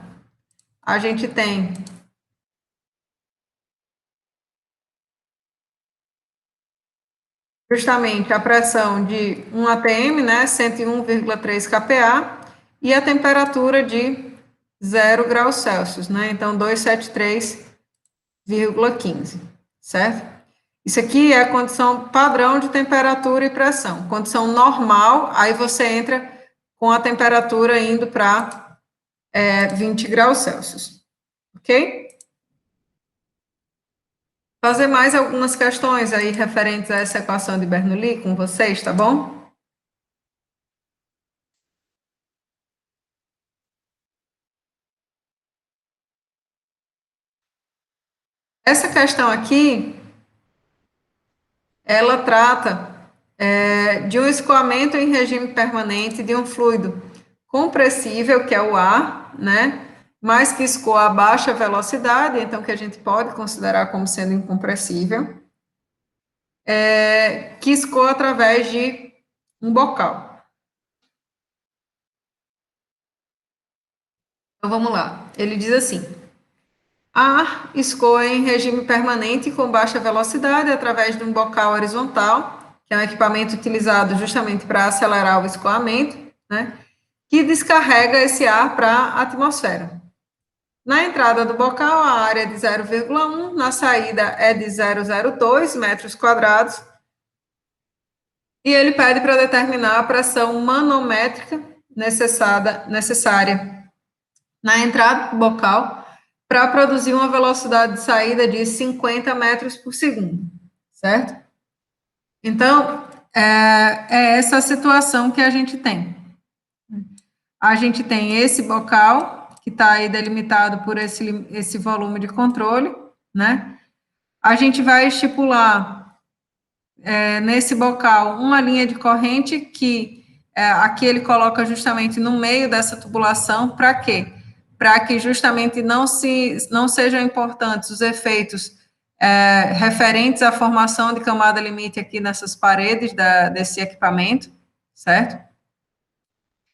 a gente tem justamente a pressão de 1 atm, né, 101,3 kPa, e a temperatura de 0 graus Celsius, né, então 273,15, certo? Isso aqui é a condição padrão de temperatura e pressão. Condição normal, aí você entra com a temperatura indo para 20 graus Celsius, ok? Fazer mais algumas questões aí referentes a essa equação de Bernoulli com vocês, tá bom? Essa questão aqui, ela trata de um escoamento em regime permanente de um fluido compressível, que é o ar, né? Mas que escoa a baixa velocidade, então que a gente pode considerar como sendo incompressível, que escoa através de um bocal. Então vamos lá. Ele diz assim: ar escoa em regime permanente com baixa velocidade através de um bocal horizontal, que é um equipamento utilizado justamente para acelerar o escoamento, né? Que descarrega esse ar para a atmosfera. Na entrada do bocal, a área é de 0,1, na saída é de 0,02 metros quadrados, e ele pede para determinar a pressão manométrica necessária na entrada do bocal para produzir uma velocidade de saída de 50 metros por segundo, certo? Então, é essa a situação que a gente tem. A gente tem esse bocal, que está aí delimitado por esse volume de controle, né? A gente vai estipular nesse bocal uma linha de corrente que aqui ele coloca justamente no meio dessa tubulação, para quê? Para que justamente não sejam importantes os efeitos referentes à formação de camada limite aqui nessas paredes desse equipamento, certo?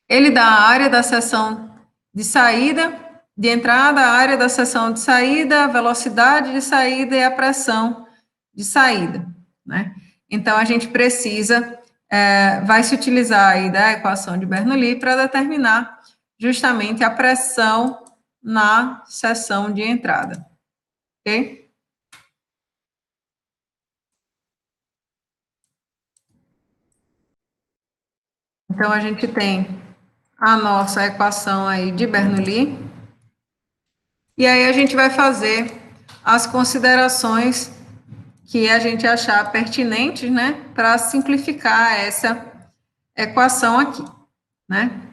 Ele dá a área da seção de saída, de entrada, a área da seção de saída, a velocidade de saída e a pressão de saída, né? Então, a gente precisa, vai se utilizar aí da equação de Bernoulli para determinar justamente a pressão na seção de entrada, ok? Então, a gente tem a nossa equação aí de Bernoulli, e aí a gente vai fazer as considerações que a gente achar pertinentes, né, para simplificar essa equação aqui, né?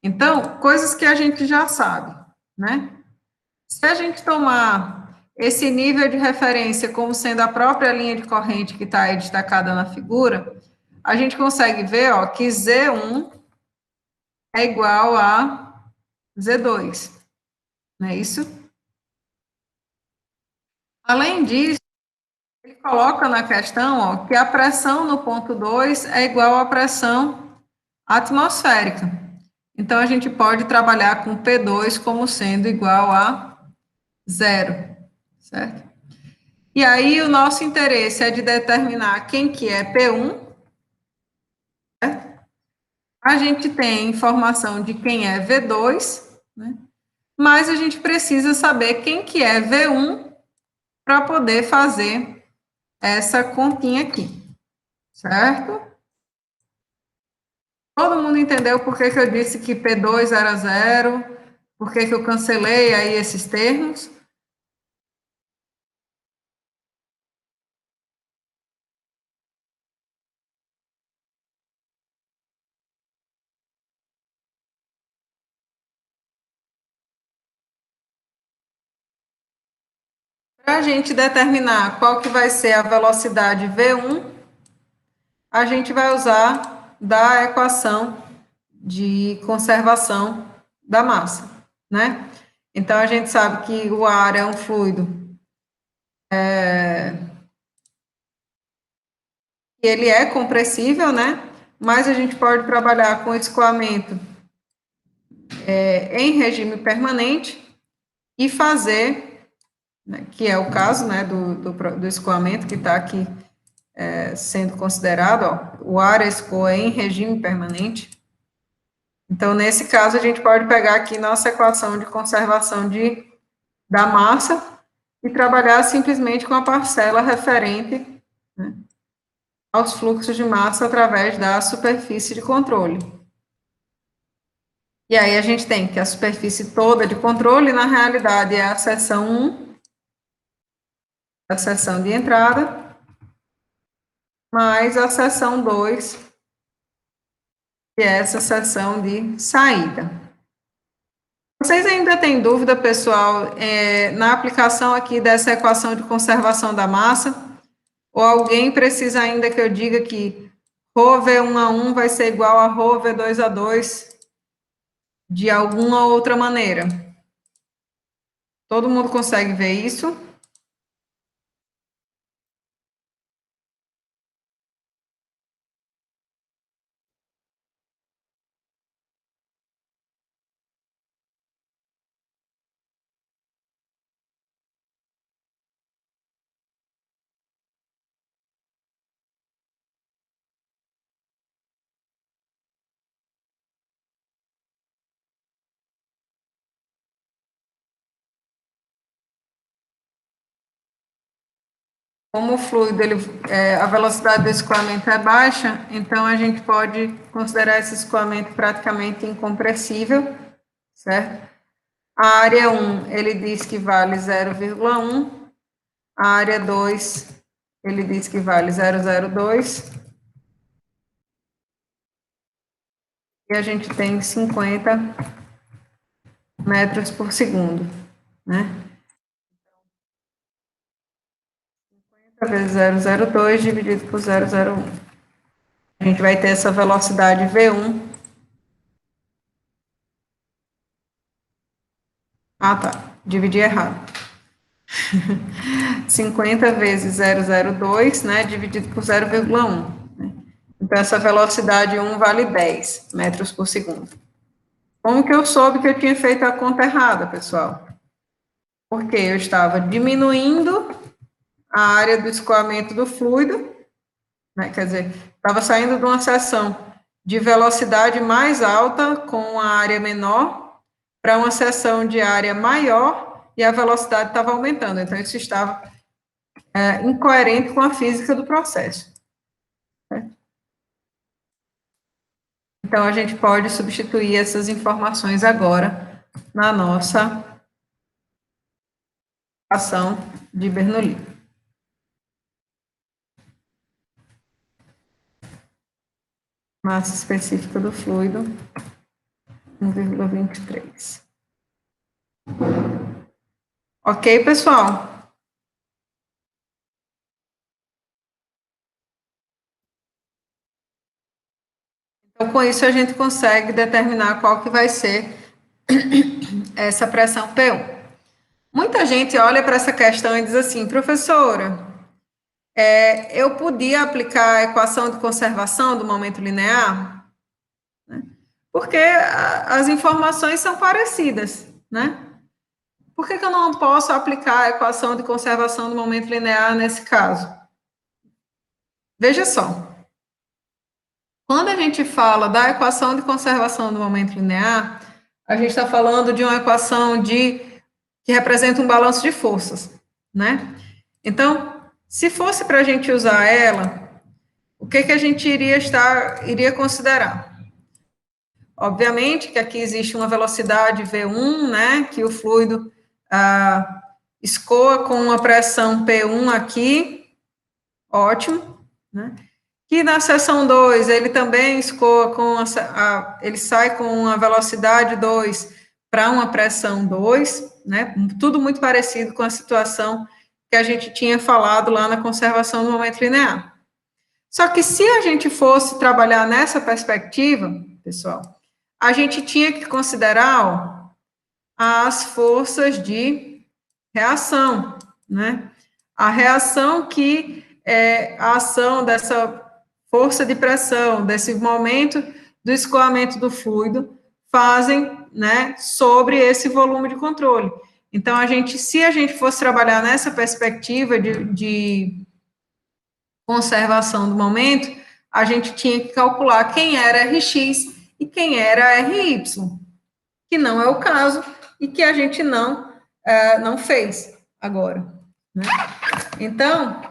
Então, coisas que a gente já sabe, né? Se a gente tomar esse nível de referência como sendo a própria linha de corrente que está aí destacada na figura, a gente consegue ver, ó, que Z1 é igual a Z2, não é isso? Além disso, ele coloca na questão, ó, que a pressão no ponto 2 é igual à pressão atmosférica. Então, a gente pode trabalhar com P2 como sendo igual a zero, certo? E aí, o nosso interesse é de determinar quem que é P1, certo? A gente tem informação de quem é V2, né? Mas a gente precisa saber quem que é V1 para poder fazer essa continha aqui, certo? Todo mundo entendeu por que eu disse que P2 era zero, por que eu cancelei aí esses termos? Para a gente determinar qual que vai ser a velocidade V1, a gente vai usar da equação de conservação da massa, né? Então, a gente sabe que o ar é um fluido, ele é compressível, né? Mas a gente pode trabalhar com escoamento em regime permanente e fazer, né, que é o caso, né, do escoamento que está aqui sendo considerado, ó, o ar escoa em regime permanente. Então, nesse caso, a gente pode pegar aqui nossa equação de conservação da massa e trabalhar simplesmente com a parcela referente, né, aos fluxos de massa através da superfície de controle. E aí a gente tem que a superfície toda de controle, na realidade, é a seção 1, a seção de entrada, mais a seção 2, que é essa seção de saída. Vocês ainda têm dúvida, pessoal, na aplicação aqui dessa equação de conservação da massa? Ou alguém precisa ainda que eu diga que ρ V1A1 vai ser igual a ρ V2A2 de alguma outra maneira? Todo mundo consegue ver isso? Como o fluido, a velocidade do escoamento é baixa, então a gente pode considerar esse escoamento praticamente incompressível, certo? A área 1, ele diz que vale 0,1, a área 2, ele diz que vale 0,02, e a gente tem 50 metros por segundo, né? Vezes 0,02 dividido por 0,01. A gente vai ter essa velocidade V1. Ah, tá. Dividi errado. 50 vezes 0,02, né, dividido por 0,1. Né? Então, essa velocidade 1 vale 10 metros por segundo. Como que eu soube que eu tinha feito a conta errada, pessoal? Porque eu estava diminuindo a área do escoamento do fluido, né, quer dizer, estava saindo de uma seção de velocidade mais alta com a área menor para uma seção de área maior e a velocidade estava aumentando. Então, isso estava incoerente com a física do processo. Certo? Então, a gente pode substituir essas informações agora na nossa ação de Bernoulli. Massa específica do fluido, 1,23. Ok, pessoal? Então, com isso, a gente consegue determinar qual que vai ser essa pressão P1. Muita gente olha para essa questão e diz assim, professora, eu podia aplicar a equação de conservação do momento linear? Porque as informações são parecidas, né? Por que eu não posso aplicar a equação de conservação do momento linear nesse caso? Veja só. Quando a gente fala da equação de conservação do momento linear, a gente está falando de uma equação que representa um balanço de forças, né? Então, se fosse para a gente usar ela, o que a gente iria considerar? Obviamente que aqui existe uma velocidade V1, né, que o fluido escoa com uma pressão P1 aqui, ótimo, né? Que na seção 2 ele também escoa ele sai com uma velocidade 2 para uma pressão 2, né? Tudo muito parecido com a situação que a gente tinha falado lá na conservação do momento linear. Só que se a gente fosse trabalhar nessa perspectiva, pessoal, a gente tinha que considerar, ó, as forças de reação, né? A reação que é a ação dessa força de pressão, desse momento do escoamento do fluido, fazem, né, sobre esse volume de controle. Então, se a gente fosse trabalhar nessa perspectiva de conservação do momento, a gente tinha que calcular quem era Rx e quem era Ry, que não é o caso e que a gente não fez agora, né? Então,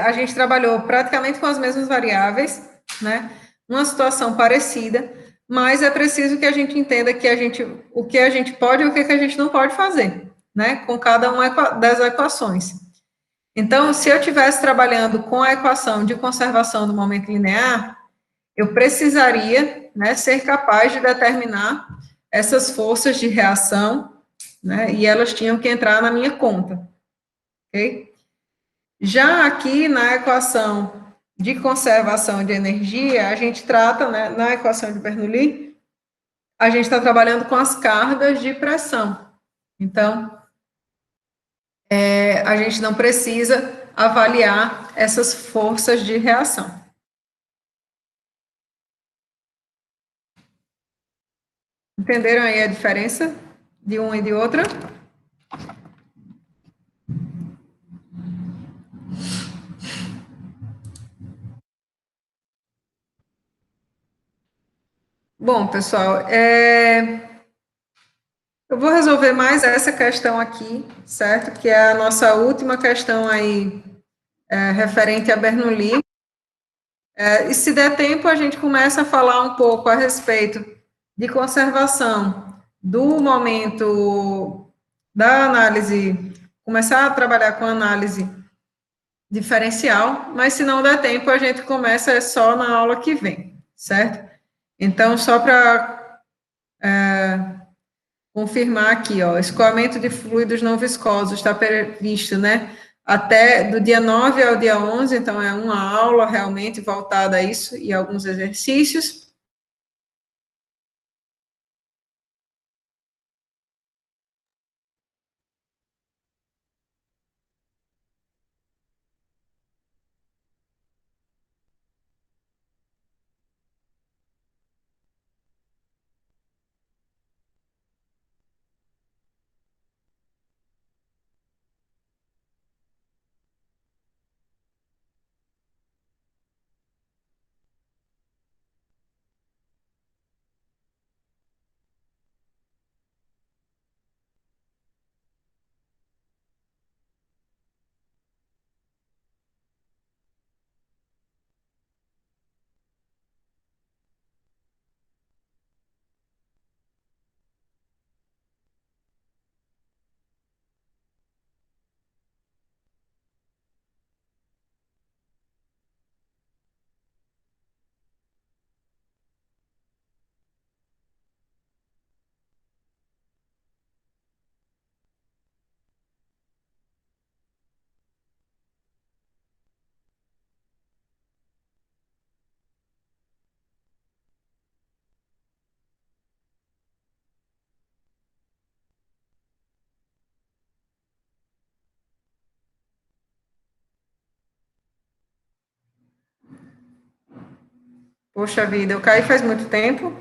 a gente trabalhou praticamente com as mesmas variáveis, né? Uma situação parecida, mas é preciso que a gente entenda o que a gente pode e o que a gente não pode fazer, né? Com cada uma das equações. Então, se eu estivesse trabalhando com a equação de conservação do momento linear, eu precisaria, né, ser capaz de determinar essas forças de reação, né? E elas tinham que entrar na minha conta, ok? Já aqui na equação de conservação de energia, a gente trata, né, na equação de Bernoulli, a gente está trabalhando com as cargas de pressão. Então, a gente não precisa avaliar essas forças de reação. Entenderam aí a diferença de uma e de outra? Bom, pessoal, eu vou resolver mais essa questão aqui, certo? Que é a nossa última questão aí, referente a Bernoulli. E se der tempo, a gente começa a falar um pouco a respeito de conservação do momento da análise, começar a trabalhar com análise diferencial, mas se não der tempo, a gente começa só na aula que vem, certo? Então, só para confirmar aqui, ó, escoamento de fluidos não viscosos está previsto, né, até do dia 9 ao dia 11, então é uma aula realmente voltada a isso e alguns exercícios. Poxa vida, eu caí faz muito tempo.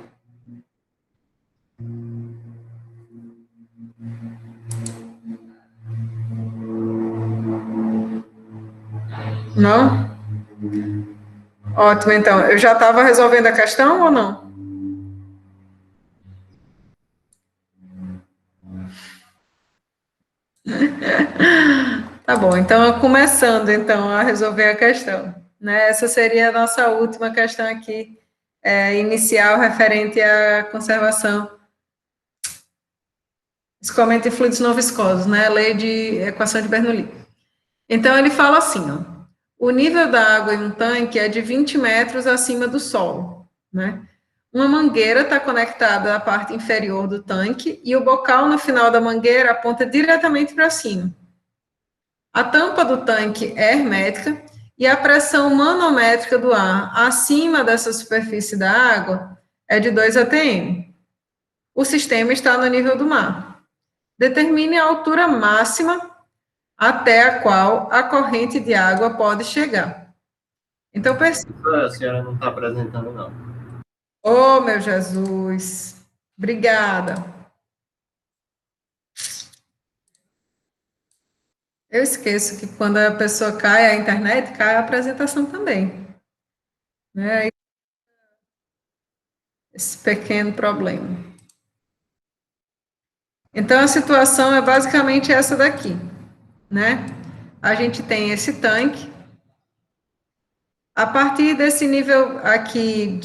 Não? Ótimo, então. Eu já estava resolvendo a questão ou não? Tá bom, então, começando, então, a resolver a questão, né? Essa seria a nossa última questão aqui, inicial, referente à conservação, escoamento de fluidos não viscosos, né? A lei de equação de Bernoulli. Então, ele fala assim, ó, o nível da água em um tanque é de 20 metros acima do solo, né? Uma mangueira está conectada à parte inferior do tanque e o bocal no final da mangueira aponta diretamente para cima. A tampa do tanque é hermética e a pressão manométrica do ar acima dessa superfície da água é de 2 atm. O sistema está no nível do mar. Determine a altura máxima até a qual a corrente de água pode chegar. Então, A senhora não está apresentando, não. Oh, meu Jesus. Obrigada. Eu esqueço que quando a pessoa cai a internet, cai a apresentação também. Né? Esse pequeno problema. Então, a situação é basicamente essa daqui, né? A gente tem esse tanque. A partir desse nível aqui,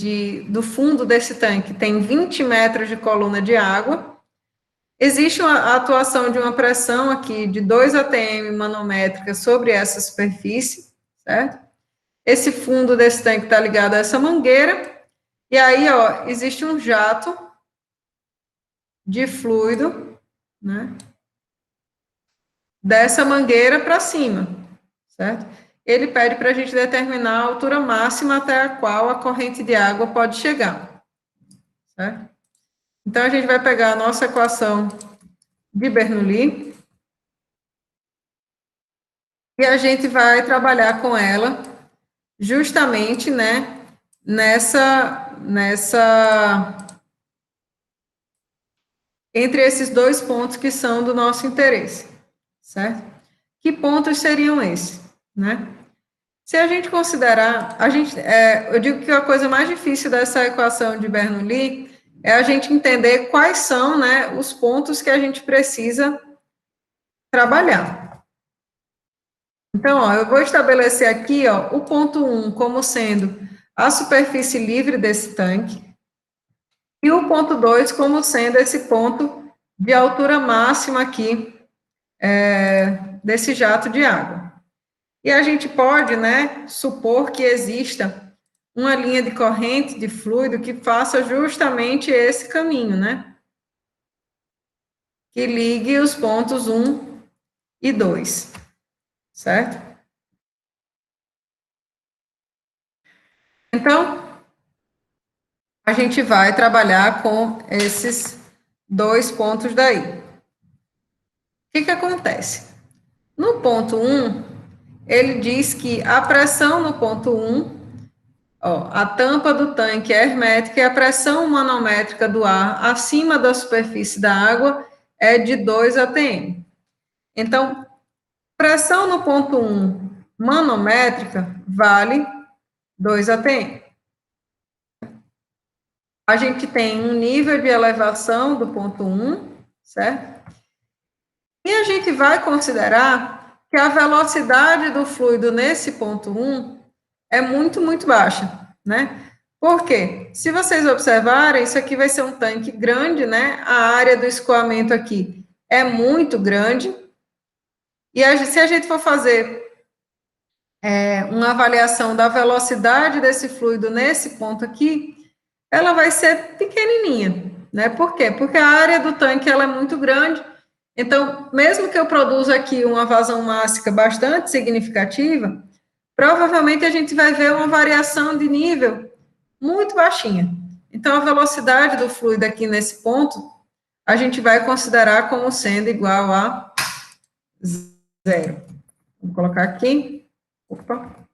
do fundo desse tanque, tem 20 metros de coluna de água. Existe a atuação de uma pressão aqui de 2 atm manométrica sobre essa superfície, certo? Esse fundo desse tanque está ligado a essa mangueira, e aí, ó, existe um jato de fluido, né? Dessa mangueira para cima, certo? Ele pede para a gente determinar a altura máxima até a qual a corrente de água pode chegar, certo? Então, a gente vai pegar a nossa equação de Bernoulli e a gente vai trabalhar com ela justamente, né, entre esses dois pontos que são do nosso interesse, certo? Que pontos seriam esses, né? Se a gente considerar, eu digo que a coisa mais difícil dessa equação de Bernoulli é a gente entender quais são, né, os pontos que a gente precisa trabalhar. Então, ó, eu vou estabelecer aqui, ó, o ponto 1 como sendo a superfície livre desse tanque e o ponto 2 como sendo esse ponto de altura máxima aqui desse jato de água. E a gente pode, né, supor que exista uma linha de corrente de fluido que faça justamente esse caminho, né? Que ligue os pontos 1 e 2, certo? Então, a gente vai trabalhar com esses dois pontos daí. O que acontece? No ponto 1, ele diz que a pressão no ponto 1, ó, a tampa do tanque é hermética e a pressão manométrica do ar acima da superfície da água é de 2 atm. Então, pressão no ponto 1 manométrica vale 2 atm. A gente tem um nível de elevação do ponto 1, certo? E a gente vai considerar que a velocidade do fluido nesse ponto 1 é muito, muito baixa, né? Por quê? Se vocês observarem, isso aqui vai ser um tanque grande, né? A área do escoamento aqui é muito grande. E se a gente for fazer uma avaliação da velocidade desse fluido nesse ponto aqui, ela vai ser pequenininha, né? Por quê? Porque a área do tanque ela é muito grande. Então, mesmo que eu produza aqui uma vazão mássica bastante significativa, provavelmente a gente vai ver uma variação de nível muito baixinha. Então, a velocidade do fluido aqui nesse ponto, a gente vai considerar como sendo igual a 0. Vou colocar aqui. Opa.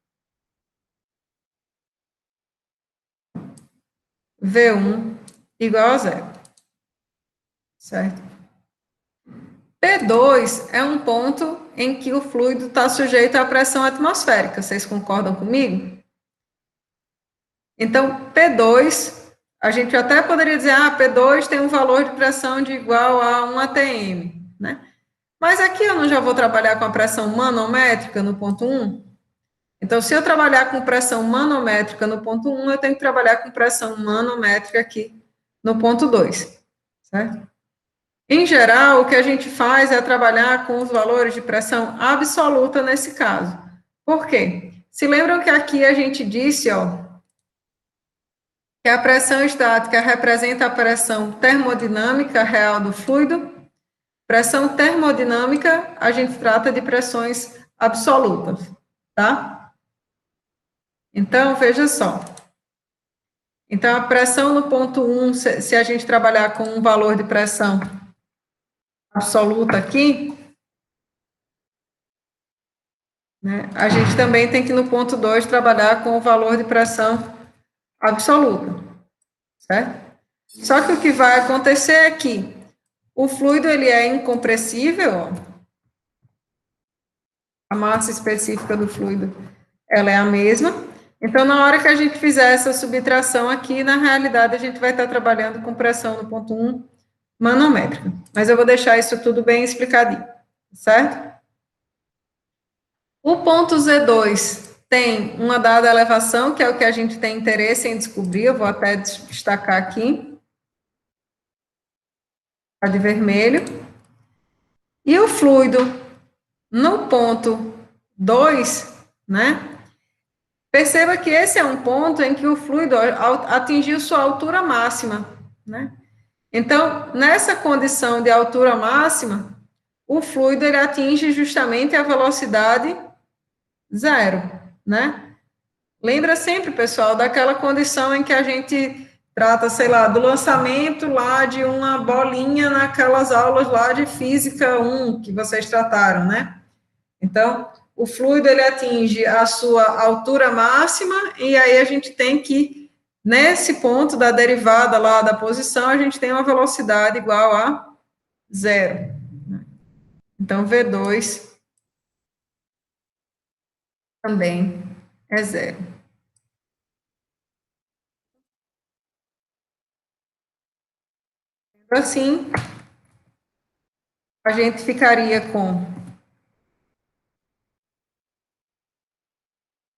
V1 igual a 0. Certo? P2 é um ponto em que o fluido está sujeito à pressão atmosférica. Vocês concordam comigo? Então, P2, a gente até poderia dizer, P2 tem um valor de pressão de igual a 1 atm, né? Mas aqui eu não já vou trabalhar com a pressão manométrica no ponto 1? Então, se eu trabalhar com pressão manométrica no ponto 1, eu tenho que trabalhar com pressão manométrica aqui no ponto 2, certo? Em geral, o que a gente faz é trabalhar com os valores de pressão absoluta nesse caso. Por quê? Se lembram que aqui a gente disse, ó, que a pressão estática representa a pressão termodinâmica real do fluido? Pressão termodinâmica, a gente trata de pressões absolutas, tá? Então, veja só. Então, a pressão no ponto 1, se a gente trabalhar com um valor de pressão absoluta aqui, né, a gente também tem que, no ponto 2, trabalhar com o valor de pressão absoluta, certo? Só que o que vai acontecer é que o fluido, ele é incompressível, ó. A massa específica do fluido, ela é a mesma. Então, na hora que a gente fizer essa subtração aqui, na realidade, a gente vai estar trabalhando com pressão no ponto 1 manométrica. Mas eu vou deixar isso tudo bem explicadinho, certo? O ponto Z2 tem uma dada elevação, que é o que a gente tem interesse em descobrir, eu vou até destacar aqui, a de vermelho. E o fluido, no ponto 2, né? Perceba que esse é um ponto em que o fluido atingiu sua altura máxima, né? Então, nessa condição de altura máxima, o fluido ele atinge justamente a velocidade zero, né? Lembra sempre, pessoal, daquela condição em que a gente trata, sei lá, do lançamento lá de uma bolinha naquelas aulas lá de Física 1 que vocês trataram, né? Então, o fluido, ele atinge a sua altura máxima, e aí a gente tem que, nesse ponto da derivada lá da posição, a gente tem uma velocidade igual a zero. Então, V2 também é zero. Assim, a gente ficaria com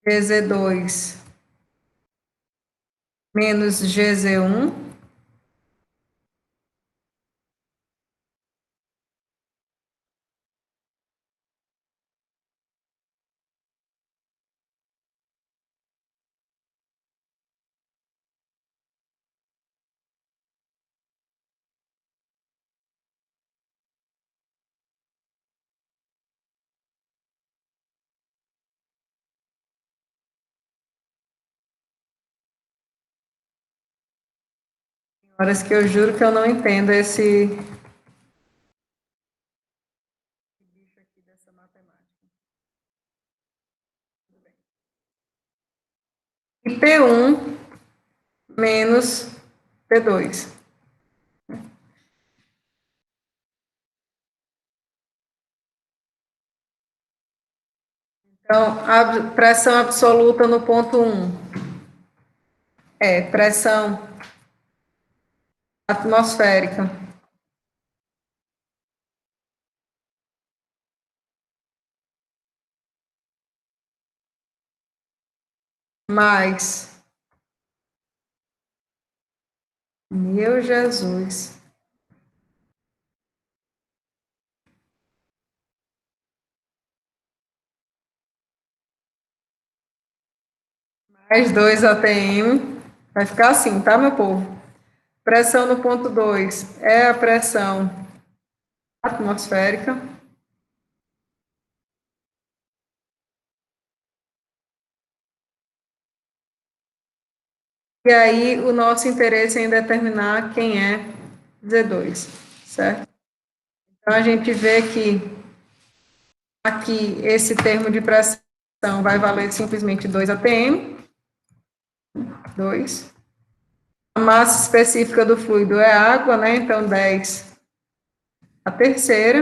GZ2 menos GZ1 horas que eu juro que eu não entendo esse bicho aqui dessa matemática. E P1 menos P2. Então, a pressão absoluta no ponto 1 é pressão atmosférica mais, meu Jesus, mais 2 atm, vai ficar assim, tá, meu povo? Pressão no ponto 2 é a pressão atmosférica. E aí, o nosso interesse é em determinar quem é Z2, certo? Então, a gente vê que aqui, esse termo de pressão vai valer simplesmente 2 atm. 2. A massa específica do fluido é água, né? Então, 10 a terceira.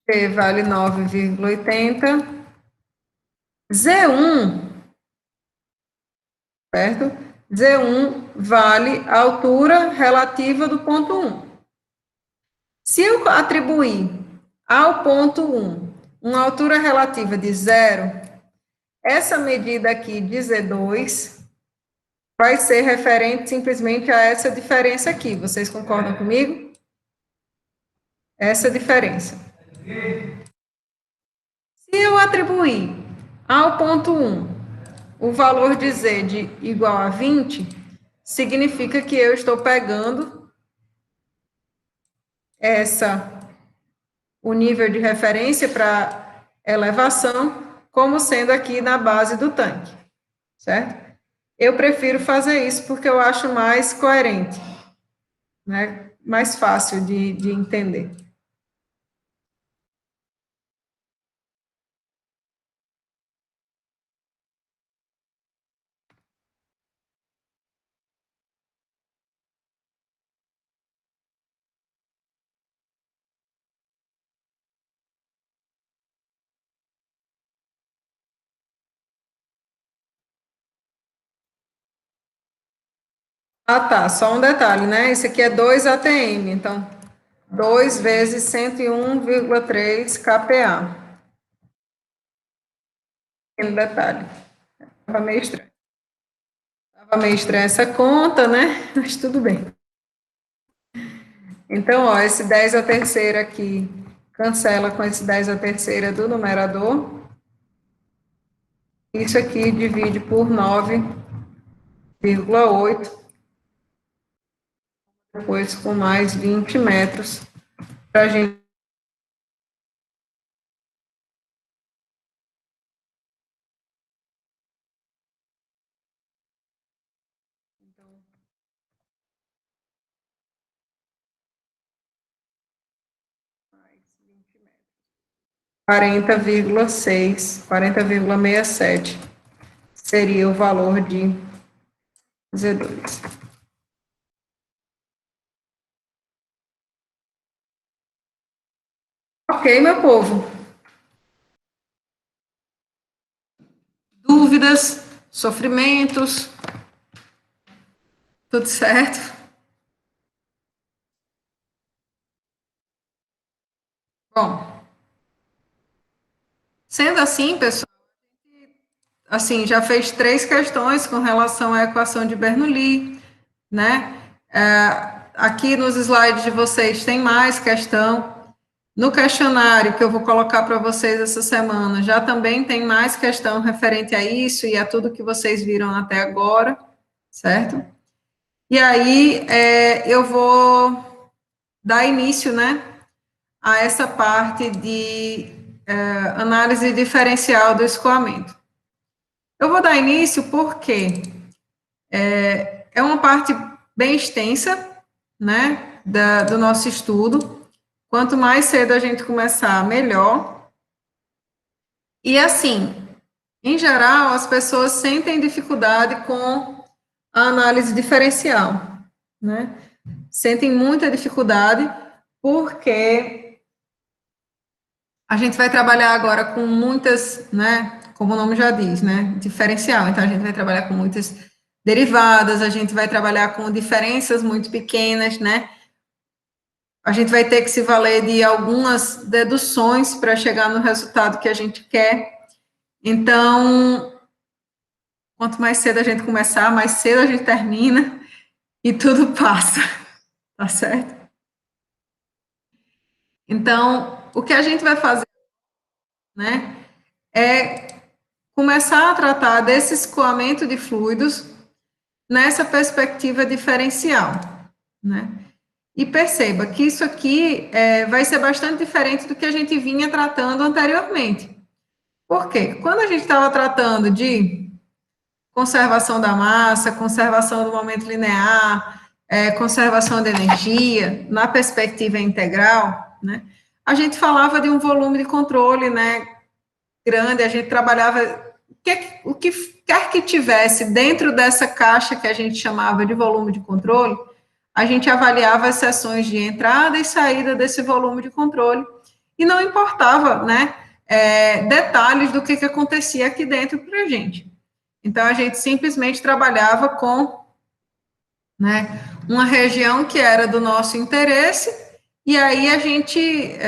P vale 9,80. Z1, certo? Z1 vale a altura relativa do ponto 1. Se eu atribuir ao ponto 1 uma altura relativa de 0, essa medida aqui de Z2 vai ser referente simplesmente a essa diferença aqui. Vocês concordam comigo? Essa diferença. Se eu atribuir ao ponto 1 o valor de Z de igual a 20, significa que eu estou pegando essa o nível de referência para elevação, como sendo aqui na base do tanque, certo? Eu prefiro fazer isso porque eu acho mais coerente, né? Mais fácil de entender. Ah, tá, só um detalhe, né? Esse aqui é 2 ATM, então 2 vezes 101,3 kPa. Um detalhe, estava meio estranho. Estava meio estranha essa conta, né? Mas tudo bem. Então, ó, esse 10 a terceira aqui cancela com esse 10 a terceira do numerador. Isso aqui divide por 9,8. Depois com mais 20 metros para a gente. Mais 20 metros. 40,67 seria o valor de Z2. Ok, meu povo? Dúvidas, sofrimentos, tudo certo? Bom, sendo assim, pessoal, assim, já fez 3 questões com relação à equação de Bernoulli, né? Aqui nos slides de vocês tem mais questão. No questionário que eu vou colocar para vocês essa semana, já também tem mais questão referente a isso e a tudo que vocês viram até agora, certo? E aí, eu vou dar início, né, a essa parte de análise diferencial do escoamento. Eu vou dar início porque é uma parte bem extensa, né, do nosso estudo. Quanto mais cedo a gente começar, melhor. E assim, em geral, as pessoas sentem dificuldade com a análise diferencial, né? Sentem muita dificuldade porque a gente vai trabalhar agora com muitas, né, como o nome já diz, né, diferencial. Então, a gente vai trabalhar com muitas derivadas, a gente vai trabalhar com diferenças muito pequenas, né? A gente vai ter que se valer de algumas deduções para chegar no resultado que a gente quer. Então, quanto mais cedo a gente começar, mais cedo a gente termina e tudo passa, tá certo? Então, o que a gente vai fazer, né, é começar a tratar desse escoamento de fluidos nessa perspectiva diferencial, né? E perceba que isso aqui vai ser bastante diferente do que a gente vinha tratando anteriormente. Por quê? Quando a gente estava tratando de conservação da massa, conservação do momento linear, conservação de energia, na perspectiva integral, né, a gente falava de um volume de controle, né, grande, a gente trabalhava o que quer que tivesse dentro dessa caixa que a gente chamava de volume de controle, a gente avaliava as seções de entrada e saída desse volume de controle, e não importava, né, detalhes do que acontecia aqui dentro para a gente. Então, a gente simplesmente trabalhava com, né, uma região que era do nosso interesse, e aí a gente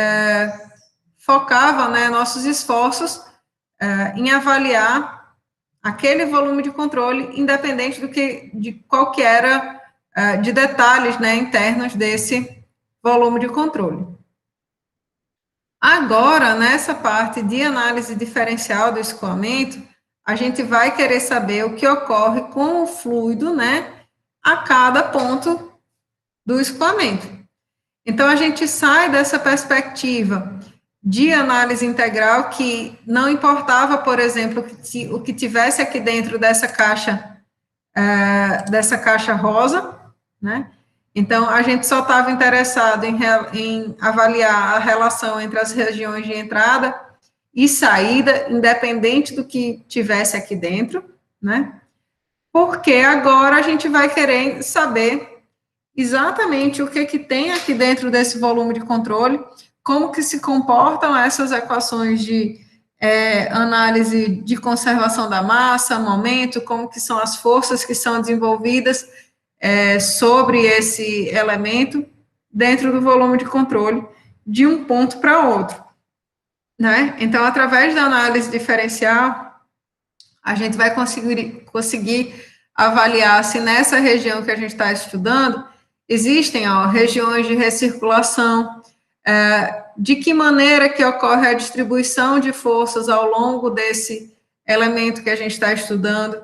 focava, né, nossos esforços em avaliar aquele volume de controle, independente de qual que era, de detalhes, né, internos desse volume de controle. Agora, nessa parte de análise diferencial do escoamento, a gente vai querer saber o que ocorre com o fluido, né, a cada ponto do escoamento. Então, a gente sai dessa perspectiva de análise integral que não importava, por exemplo, o que tivesse aqui dentro dessa caixa rosa, né? Então, a gente só estava interessado em avaliar a relação entre as regiões de entrada e saída, independente do que tivesse aqui dentro, né? Porque agora a gente vai querer saber exatamente o que tem aqui dentro desse volume de controle, como que se comportam essas equações de análise de conservação da massa, momento, como que são as forças que são desenvolvidas sobre esse elemento dentro do volume de controle de um ponto para outro, né? Então, através da análise diferencial, a gente vai conseguir avaliar se nessa região que a gente está estudando existem regiões de recirculação, de que maneira que ocorre a distribuição de forças ao longo desse elemento que a gente está estudando.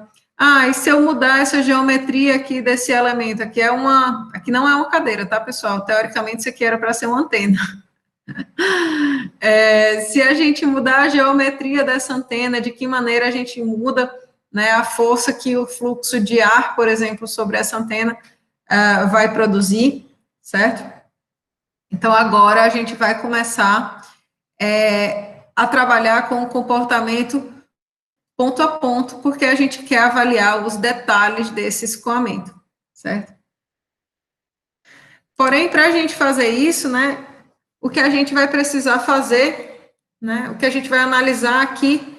E se eu mudar essa geometria aqui desse elemento, aqui não é uma cadeira, tá, pessoal? Teoricamente, isso aqui era para ser uma antena. Se a gente mudar a geometria dessa antena, de que maneira a gente muda, né, a força que o fluxo de ar, por exemplo, sobre essa antena vai produzir, certo? Então, agora a gente vai começar a trabalhar com o comportamento ponto a ponto, porque a gente quer avaliar os detalhes desse escoamento, certo? Porém, para a gente fazer isso, né, o que a gente vai precisar fazer, né, o que a gente vai analisar aqui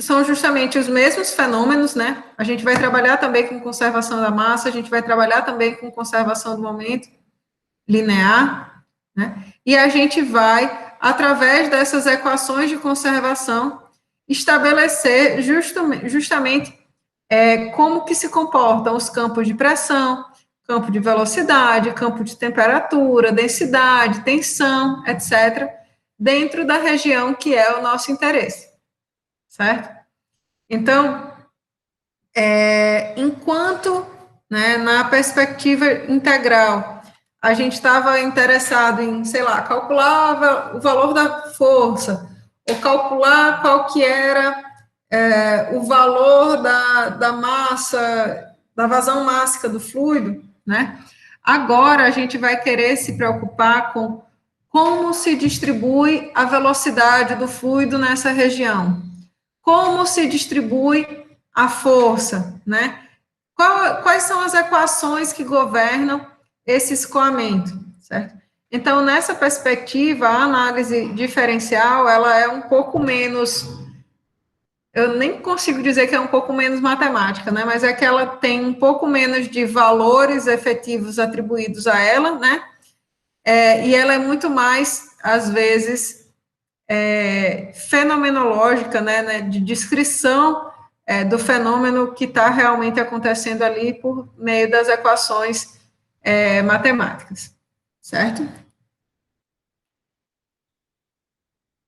são justamente os mesmos fenômenos, né? A gente vai trabalhar também com conservação da massa, a gente vai trabalhar também com conservação do momento linear, né? E a gente vai, através dessas equações de conservação, estabelecer justamente como que se comportam os campos de pressão, campo de velocidade, campo de temperatura, densidade, tensão, etc., dentro da região que é o nosso interesse, certo? Então, enquanto, né, na perspectiva integral, a gente estava interessado em, sei lá, calcular o valor da força, ou calcular qual que era o valor da massa, da vazão mássica do fluido, né? Agora a gente vai querer se preocupar com como se distribui a velocidade do fluido nessa região, como se distribui a força, né? Quais são as equações que governam esse escoamento, certo? Então, nessa perspectiva, a análise diferencial, ela é um pouco menos, eu nem consigo dizer que é um pouco menos matemática, né, mas é que ela tem um pouco menos de valores efetivos atribuídos a ela, né, e ela é muito mais, às vezes, fenomenológica, né, de descrição do fenômeno que está realmente acontecendo ali por meio das equações matemáticas, certo?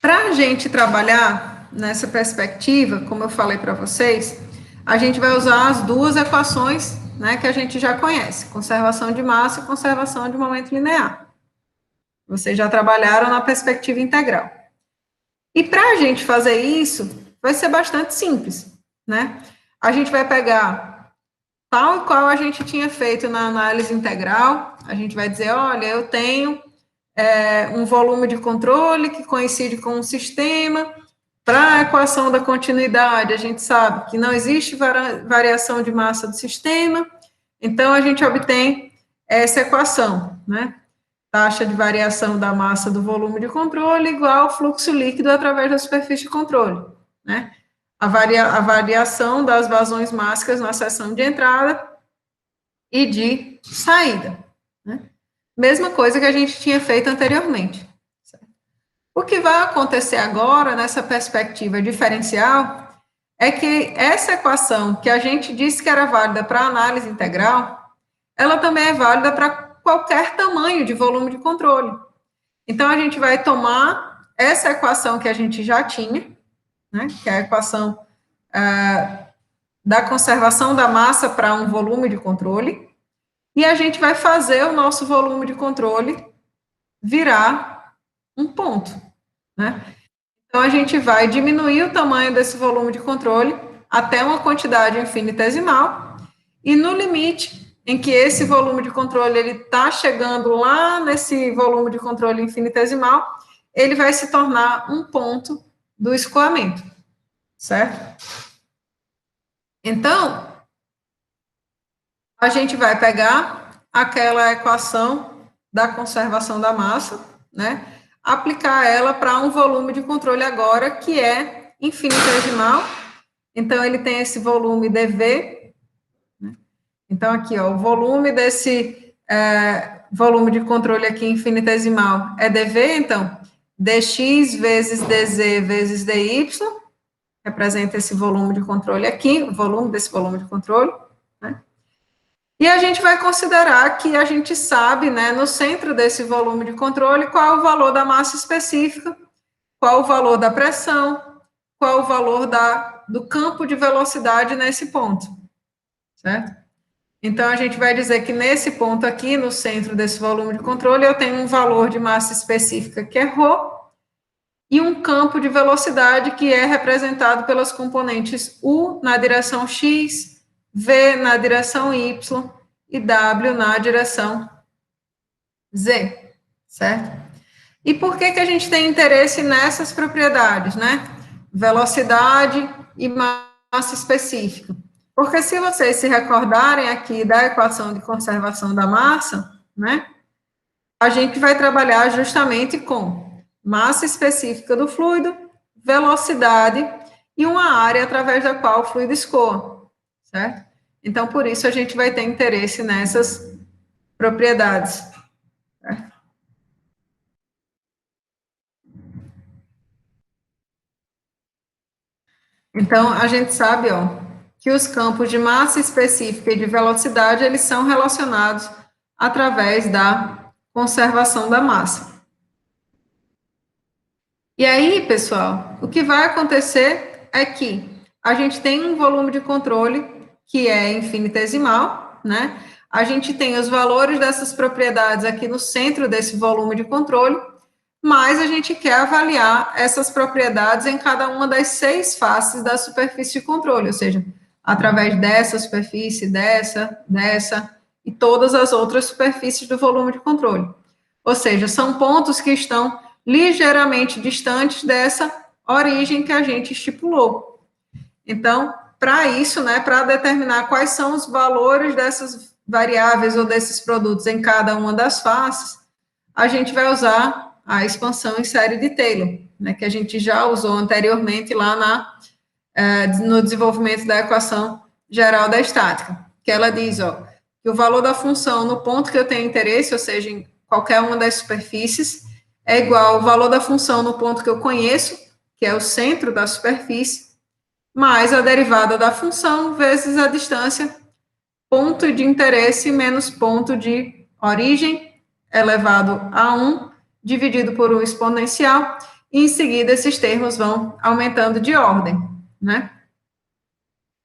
Para a gente trabalhar nessa perspectiva, como eu falei para vocês, a gente vai usar as duas equações, né, que a gente já conhece, conservação de massa e conservação de momento linear. Vocês já trabalharam na perspectiva integral. E para a gente fazer isso, vai ser bastante simples, né? A gente vai pegar tal e qual a gente tinha feito na análise integral, a gente vai dizer, olha, eu tenho um volume de controle que coincide com um sistema. Para a equação da continuidade, a gente sabe que não existe variação de massa do sistema, então a gente obtém essa equação, né? Taxa de variação da massa do volume de controle igual ao fluxo líquido através da superfície de controle, né? A variação das vazões mássicas na seção de entrada e de saída, né? Mesma coisa que a gente tinha feito anteriormente. Certo? O que vai acontecer agora, nessa perspectiva diferencial, é que essa equação que a gente disse que era válida para análise integral, ela também é válida para qualquer tamanho de volume de controle. Então, a gente vai tomar essa equação que a gente já tinha, né, que é a equação da conservação da massa para um volume de controle, e a gente vai fazer o nosso volume de controle virar um ponto, né? Então, a gente vai diminuir o tamanho desse volume de controle até uma quantidade infinitesimal, e no limite em que esse volume de controle está chegando lá nesse volume de controle infinitesimal, ele vai se tornar um ponto do escoamento, certo? Então, a gente vai pegar aquela equação da conservação da massa, né? Aplicar ela para um volume de controle agora que é infinitesimal. Então, ele tem esse volume dV, né? Então, aqui, ó, o volume desse volume de controle aqui infinitesimal é dV, então, dx vezes dz vezes dy, representa esse volume de controle aqui, o volume desse volume de controle, né? E a gente vai considerar que a gente sabe, né, no centro desse volume de controle, qual é o valor da massa específica, qual o valor da pressão, qual o valor do campo de velocidade nesse ponto, certo? Então, a gente vai dizer que nesse ponto aqui, no centro desse volume de controle, eu tenho um valor de massa específica que é ρ, e um campo de velocidade que é representado pelas componentes U na direção x, V na direção y e W na direção z, certo? E por que a gente tem interesse nessas propriedades, né? Velocidade e massa específica. Porque se vocês se recordarem aqui da equação de conservação da massa, né? A gente vai trabalhar justamente com massa específica do fluido, velocidade e uma área através da qual o fluido escoa, certo? Então, por isso, a gente vai ter interesse nessas propriedades, certo? Então, a gente sabe, ó, que os campos de massa específica e de velocidade, eles são relacionados através da conservação da massa. E aí, pessoal, o que vai acontecer é que a gente tem um volume de controle que é infinitesimal, né? A gente tem os valores dessas propriedades aqui no centro desse volume de controle, mas a gente quer avaliar essas propriedades em cada uma das 6 faces da superfície de controle, ou seja, através dessa superfície, dessa e todas as outras superfícies do volume de controle. Ou seja, são pontos que estão ligeiramente distantes dessa origem que a gente estipulou. Então, para isso, né, para determinar quais são os valores dessas variáveis ou desses produtos em cada uma das faces, a gente vai usar a expansão em série de Taylor, né, que a gente já usou anteriormente lá no desenvolvimento da equação geral da estática, que ela diz, ó, que o valor da função no ponto que eu tenho interesse, ou seja, em qualquer uma das superfícies, é igual ao valor da função no ponto que eu conheço, que é o centro da superfície, mais a derivada da função vezes a distância, ponto de interesse menos ponto de origem, elevado a 1, dividido por 1 exponencial, e em seguida esses termos vão aumentando de ordem, né?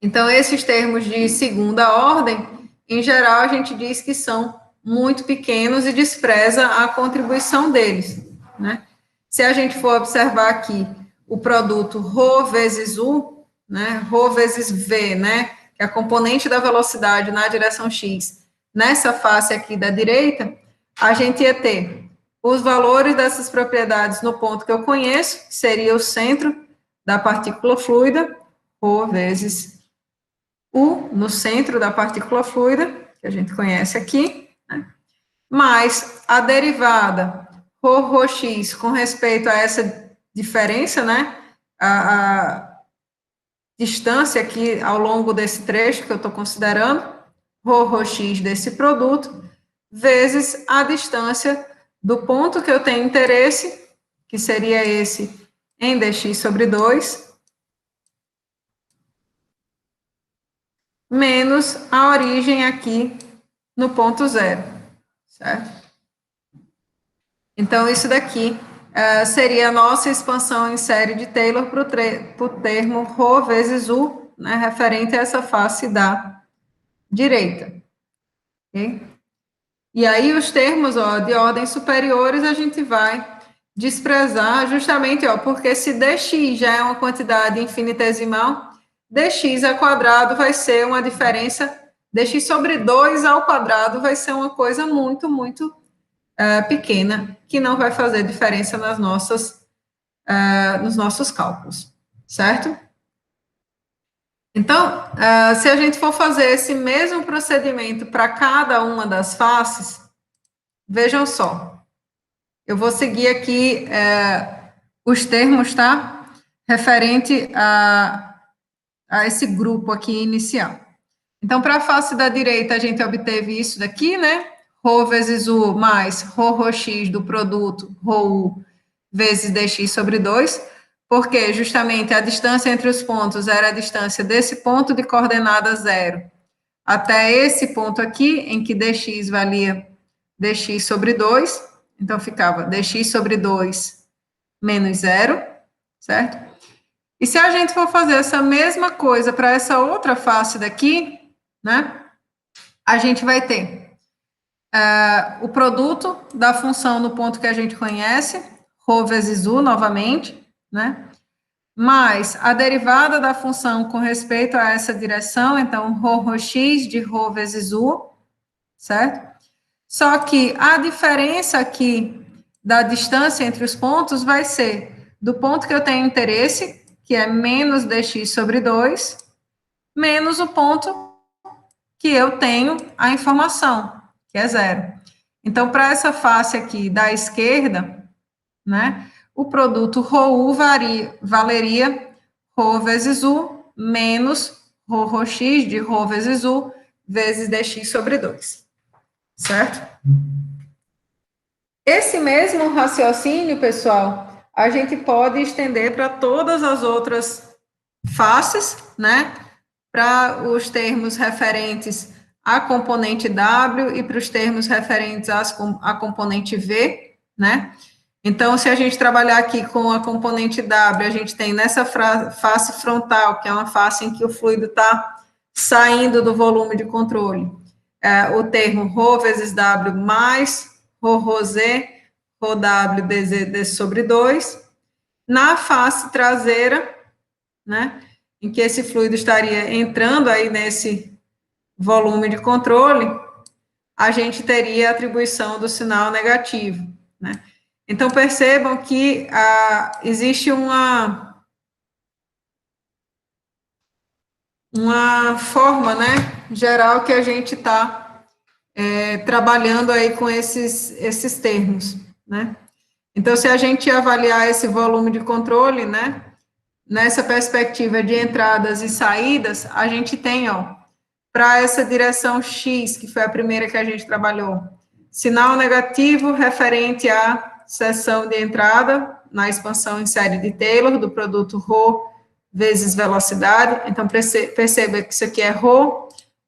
Então, esses termos de segunda ordem, em geral, a gente diz que são muito pequenos e despreza a contribuição deles, né? Se a gente for observar aqui o produto ρ vezes U, né, ρ vezes V, né, que é a componente da velocidade na direção x, nessa face aqui da direita, a gente ia ter os valores dessas propriedades no ponto que eu conheço, que seria o centro da partícula fluida, ρ vezes U, no centro da partícula fluida, que a gente conhece aqui, né, mais a derivada ρx com respeito a essa diferença, né, a distância aqui ao longo desse trecho que eu estou considerando, ρx desse produto, vezes a distância do ponto que eu tenho interesse, que seria esse em dx sobre 2, menos a origem aqui no ponto zero, certo? Então, isso daqui seria a nossa expansão em série de Taylor para o termo ρ vezes U, né, referente a essa face da direita. Okay? E aí, os termos de ordem superiores, a gente vai desprezar justamente, ó, porque se dx já é uma quantidade infinitesimal, dx ao quadrado vai ser uma diferença, dx sobre 2 ao quadrado vai ser uma coisa muito, muito pequena, que não vai fazer diferença nas nos nossos cálculos, certo? Então, se a gente for fazer esse mesmo procedimento para cada uma das faces, vejam só, eu vou seguir aqui os termos, tá? Referente a esse grupo aqui inicial. Então, para a face da direita, a gente obteve isso daqui, né? Rho vezes U mais ρx do produto, ρu vezes dx sobre 2, porque justamente a distância entre os pontos era a distância desse ponto de coordenada 0 até esse ponto aqui, em que dx valia dx sobre 2, então ficava dx sobre 2 menos 0, certo? E se a gente for fazer essa mesma coisa para essa outra face daqui, né, a gente vai ter o produto da função no ponto que a gente conhece, ρ vezes U, novamente, né, mais a derivada da função com respeito a essa direção, então, ρx de ρ vezes U, certo? Só que a diferença aqui da distância entre os pontos vai ser do ponto que eu tenho interesse, que é menos dx sobre 2, menos o ponto que eu tenho a informação, que é 0. Então, para essa face aqui da esquerda, né, o produto ρu valeria ρ vezes U menos ρx de ρ vezes U vezes dx sobre 2. Certo? Esse mesmo raciocínio, pessoal, a gente pode estender para todas as outras faces, né? Para os termos referentes à componente W e para os termos referentes à componente V, né? Então, se a gente trabalhar aqui com a componente W, a gente tem nessa face frontal, que é uma face em que o fluido está saindo do volume de controle, o termo ρ vezes W mais ρz, ρw dz sobre 2. Na face traseira, né, em que esse fluido estaria entrando aí nesse volume de controle, a gente teria a atribuição do sinal negativo, né? Então, percebam que existe uma forma, né, geral que a gente está trabalhando aí com esses termos, né? Então, se a gente avaliar esse volume de controle, né, nessa perspectiva de entradas e saídas, a gente tem, ó, para essa direção X, que foi a primeira que a gente trabalhou, sinal negativo referente à seção de entrada na expansão em série de Taylor, do produto ρ vezes velocidade. Então, perceba que isso aqui é ρ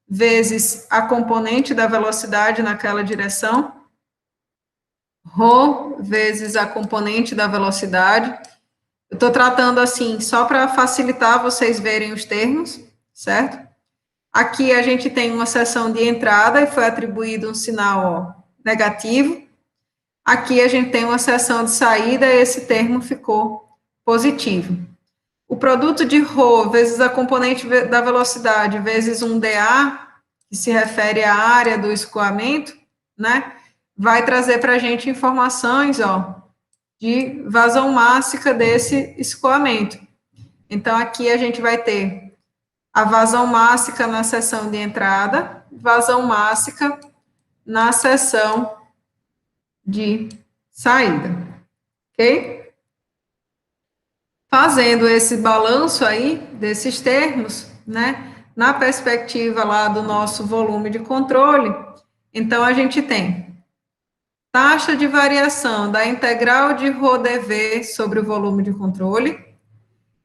vezes a componente da velocidade naquela direção, ρ vezes a componente da velocidade. Eu estou tratando assim, só para facilitar vocês verem os termos, certo? Aqui a gente tem uma seção de entrada e foi atribuído um sinal negativo. Aqui a gente tem uma seção de saída e esse termo ficou positivo. O produto de ρ vezes a componente da velocidade vezes um dA, que se refere à área do escoamento, né, vai trazer para a gente informações, ó, de vazão mássica desse escoamento. Então, aqui a gente vai ter a vazão mássica na seção de entrada, vazão mássica na seção de saída, ok? Fazendo esse balanço aí desses termos, né, na perspectiva lá do nosso volume de controle, então a gente tem taxa de variação da integral de ρdV sobre o volume de controle.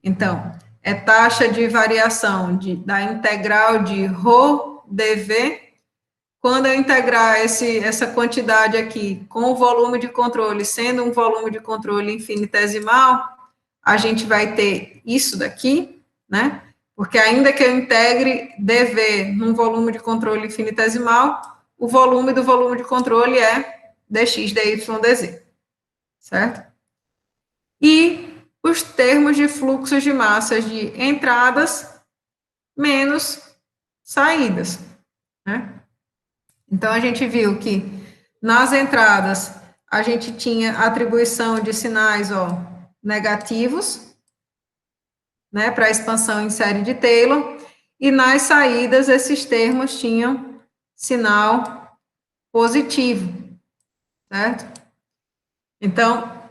Então, é taxa de variação da integral de ρdV. Quando eu integrar essa quantidade aqui com o volume de controle, sendo um volume de controle infinitesimal, a gente vai ter isso daqui, né? Porque ainda que eu integre dV num volume de controle infinitesimal, o volume do volume de controle é dx, dy, dz, certo? e os termos de fluxos de massas de entradas menos saídas, né? Então, a gente viu que nas entradas a gente tinha atribuição de sinais, ó, negativos, né, para a expansão em série de Taylor, e nas saídas esses termos tinham sinal positivo, certo? Então,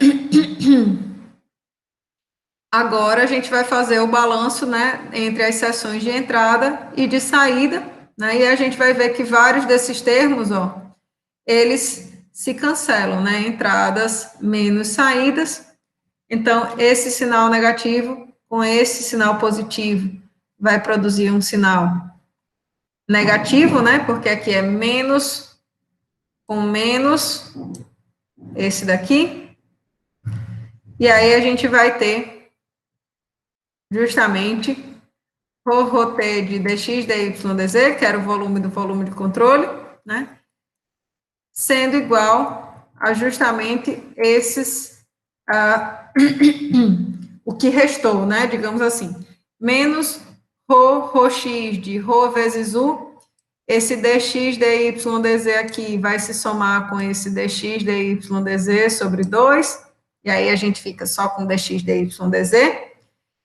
agora a gente vai fazer o balanço, né, entre as seções de entrada e de saída, né, e a gente vai ver que vários desses termos, ó, eles se cancelam, né, entradas menos saídas. Então, esse sinal negativo com esse sinal positivo vai produzir um sinal negativo, né, porque aqui é menos com menos, esse daqui, e aí a gente vai ter justamente ρT de dx, dy, dz, que era o volume do volume de controle, né, sendo igual a justamente esses, o que restou, né, digamos assim, menos ρx de ρ vezes u, esse dx, dy, dz aqui vai se somar com esse dx, dy, dz sobre 2, e aí a gente fica só com dx, dy, dz,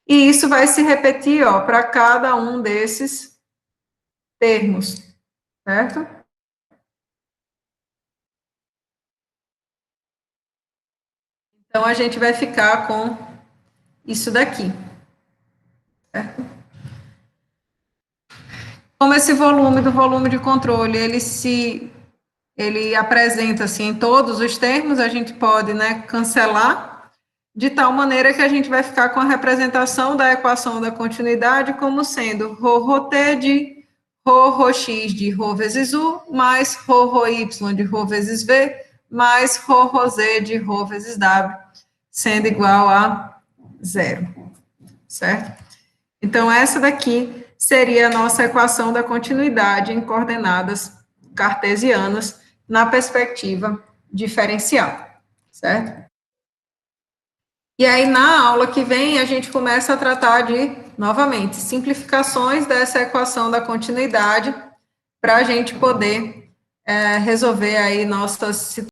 e isso vai se repetir, ó, para cada um desses termos, certo? Então, a gente vai ficar com isso daqui, certo? Como esse volume do volume de controle, ele apresenta, assim, em todos os termos, a gente pode, né, cancelar, de tal maneira que a gente vai ficar com a representação da equação da continuidade como sendo ρT de ρx de ρ vezes u, mais ρy de ρ vezes v, mais ρz de ρ vezes w, sendo igual a 0, certo? Então, essa daqui seria a nossa equação da continuidade em coordenadas cartesianas na perspectiva diferencial, certo? E aí, na aula que vem, a gente começa a tratar de, novamente, simplificações dessa equação da continuidade para a gente poder resolver aí nossas situações